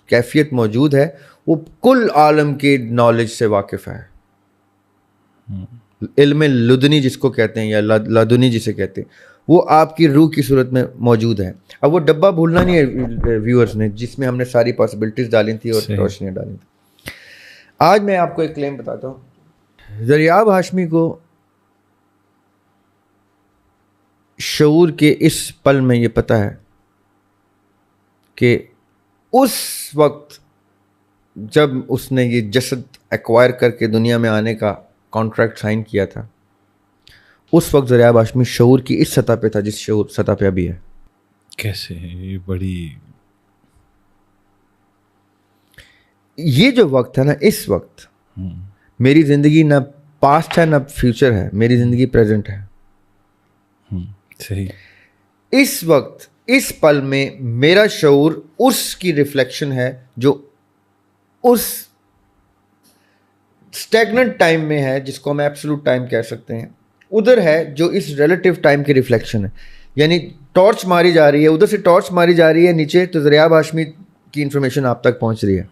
کیفیت موجود ہے وہ کل عالم کے نالج سے واقف ہے. علم لدنی جس کو کہتے ہیں یا لدنی جسے کہتے ہیں، وہ آپ کی روح کی صورت میں موجود ہے. اب وہ ڈبہ بھولنا نہیں ہے ویورز نے، جس میں ہم نے ساری پاسبلٹیز ڈالی تھی اور روشنیاں ڈالی تھی. آج میں آپ کو ایک کلیم بتاتا ہوں. دریاب ہاشمی کو شعور کے اس پل میں یہ پتہ ہے کہ اس وقت جب اس نے یہ جسد ایکوائر کر کے دنیا میں آنے کا کانٹریکٹ سائن کیا تھا، اس وقت زریاب ہاشمی شعور کی اس سطح پہ تھا جس شعور سطح پہ ابھی ہے. کیسے؟ یہ بڑی، یہ جو وقت ہے نا، اس وقت میری زندگی نہ پاسٹ ہے نہ فیوچر ہے، میری زندگی پریزنٹ ہے. صحیح. اس وقت اس پل میں میرا شعور اس کی ریفلیکشن ہے جو اس اسٹیگننٹ ٹائم میں ہے، جس کو ہم ایبسولوٹ ٹائم کہہ سکتے ہیں، ادھر ہے جو اس ریلیٹیو ٹائم کی ریفلیکشن ہے. یعنی ٹارچ ماری جا رہی ہے، ادھر سے ٹارچ ماری جا رہی ہے نیچے، تو زریاب ہاشمی کی انفارمیشن آپ تک پہنچ رہی ہے.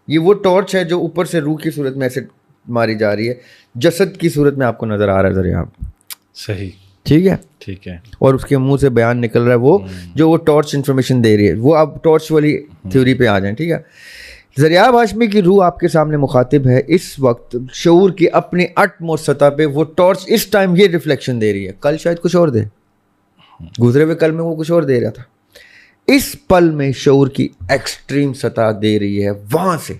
یہ وہ ٹارچ ہے جو اوپر سے روح کی صورت میں ایسے ماری جا رہی ہے، جسد کی صورت میں آپ کو نظر آ رہا ہے زریاب. صحیح. ٹھیک ہے. ٹھیک ہے. اور اس کے منہ سے بیان نکل رہا ہے وہ جو وہ ٹارچ انفارمیشن دے رہی ہے. وہ اب ٹارچ والی تھیوری پہ آ جائیں. ٹھیک ہے. زریاب ہاشمی کی روح آپ کے سامنے مخاطب ہے اس وقت شعور کی اپنی اٹ موسٹ سطح پہ. وہ ٹارچ اس ٹائم یہ ریفلیکشن دے رہی ہے، کل شاید کچھ اور دے، گزرے ہوئے کل میں وہ کچھ اور دے رہا تھا. اس پل میں شعور کی ایکسٹریم سطح دے رہی ہے. وہاں سے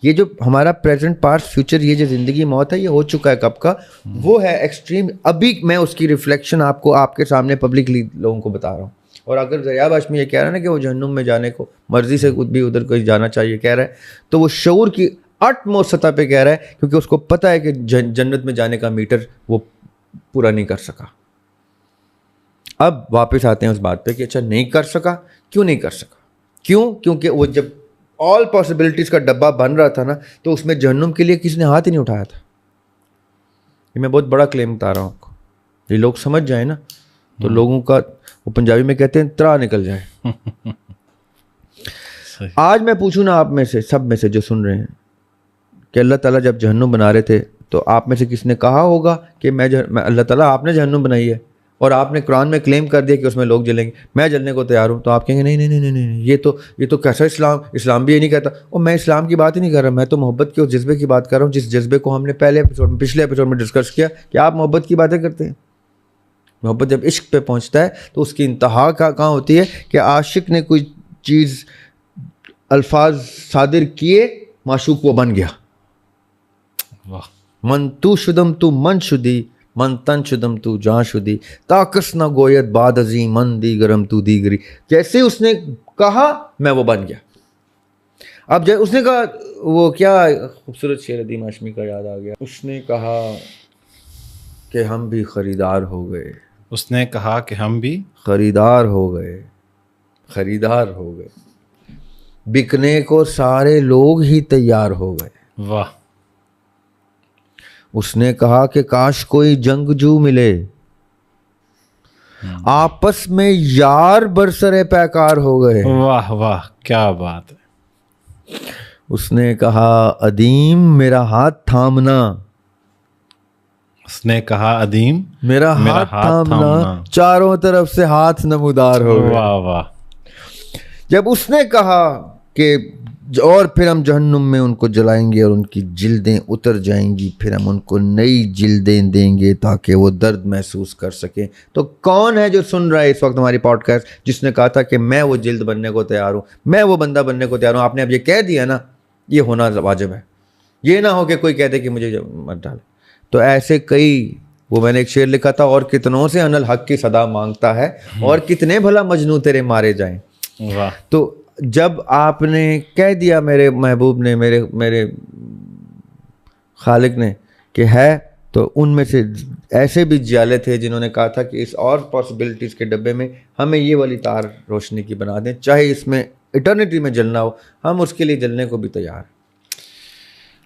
یہ جو ہمارا پریزنٹ پاسٹ فیوچر، یہ جو زندگی موت ہے، یہ ہو چکا ہے کب کا، وہ ہے ایکسٹریم. ابھی میں اس کی ریفلیکشن آپ کو آپ کے سامنے پبلکلی لوگوں کو بتا رہا ہوں. اور اگر زریاب ہاشمی یہ کہہ رہا ہے نا کہ وہ جہنم میں جانے کو مرضی سے بھی ادھر کوئی جانا چاہیے کہہ رہا ہے، تو وہ شعور کی اٹ موسٹ سطح پہ کہہ رہا ہے، کیونکہ اس کو پتہ ہے کہ جنت میں جانے کا میٹر وہ پورا نہیں کر سکا. اب واپس آتے ہیں اس بات پہ کہ اچھا نہیں کر سکا، کیوں نہیں کر سکا؟ کیوں؟ کیونکہ وہ جب آل پاسبلٹیز کا ڈبہ بن رہا تھا نا، تو اس میں جہنم کے لیے کسی نے ہاتھ ہی نہیں اٹھایا تھا. یہ میں بہت بڑا کلیم بتا رہا ہوں آپ کو، یہ لوگ سمجھ جائیں نا تو لوگوں کا، وہ پنجابی میں کہتے ہیں، ترا نکل جائے. آج میں پوچھوں نا آپ میں سے، سب میں سے جو سن رہے ہیں، کہ اللہ تعالیٰ جب جہنم بنا رہے تھے تو آپ میں سے کس نے کہا ہوگا کہ میں اللہ تعالیٰ آپ نے جہنم بنائی ہے اور آپ نے قرآن میں کلیم کر دیا کہ اس میں لوگ جلیں گے، میں جلنے کو تیار ہوں؟ تو آپ کہیں گے نہیں نہیں نہیں نہیں، یہ تو کیسا اسلام بھی یہ نہیں کہتا. اور میں اسلام کی بات ہی نہیں کر رہا، میں تو محبت کے اس جذبے کی بات کر رہا ہوں، جس جذبے کو ہم نے پچھلے ایپیسوڈ میں ڈسکس کیا کہ آپ محبت کی باتیں کرتے ہیں. محبت جب عشق پہ پہنچتا ہے تو اس کی انتہا کہاں ہوتی ہے کہ عاشق نے کوئی چیز الفاظ صادر کیے، معشوق وہ بن گیا. من تو شدم تو من شدی، من تن شدم تو جان شدی، تاکس نہ گویت باد ازیں من دیگرم تو دیگری. جیسے اس نے کہا میں وہ بن گیا. اب جب اس نے کہا، وہ کیا خوبصورت شعر عدیم ہاشمی کا یاد آ گیا، اس نے کہا کہ ہم بھی خریدار ہو گئے. اس نے کہا کہ ہم بھی خریدار ہو گئے، خریدار ہو گئے، بکنے کو سارے لوگ ہی تیار ہو گئے. واہ. اس نے کہا کہ کاش کوئی جنگجو ملے، آپس میں یار برسر پیکار ہو گئے. واہ واہ، کیا بات ہے. اس نے کہا عدیم میرا ہاتھ تھامنا، اس نے کہا عدیم میرا ہاتھ تھامنا، چاروں طرف سے ہاتھ نمودار ہو گئے. واہ واہ. جب اس نے کہا کہ اور پھر ہم جہنم میں ان کو جلائیں گے اور ان کی جلدیں اتر جائیں گی، پھر ہم ان کو نئی جلدیں دیں گے تاکہ وہ درد محسوس کر سکیں. تو کون ہے جو سن رہا ہے اس وقت ہماری پوڈ کاسٹ جس نے کہا تھا کہ میں وہ جلد بننے کو تیار ہوں، میں وہ بندہ بننے کو تیار ہوں؟ آپ نے اب یہ کہہ دیا نا، یہ ہونا واجب ہے. یہ نہ ہو کہ کوئی کہہ دے کہ مجھے مت ڈال. تو ایسے کئی، وہ میں نے ایک شعر لکھا تھا، اور کتنوں سے انل حق کی صدا مانگتا ہے، اور کتنے بھلا مجنوں تیرے مارے جائیں. واہ. تو جب آپ نے کہہ دیا، میرے محبوب نے، میرے خالق نے کہ ہے، تو ان میں سے ایسے بھی جالے تھے جنہوں نے کہا تھا کہ اس اور پاسبلٹیز کے ڈبے میں ہمیں یہ والی تار روشنی کی بنا دیں، چاہے اس میں ایٹرنیٹی میں جلنا ہو، ہم اس کے لیے جلنے کو بھی تیار ہیں.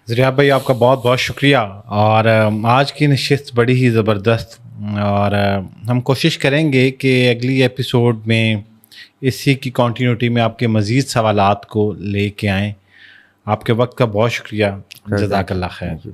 زریاب بھائی آپ کا بہت بہت شکریہ. اور آج کی نشست بڑی ہی زبردست، اور ہم کوشش کریں گے کہ اگلی ایپیسوڈ میں اسی کی کنٹینیوٹی میں آپ کے مزید سوالات کو لے کے آئیں. آپ کے وقت کا بہت شکریہ. جزاک اللہ خیر.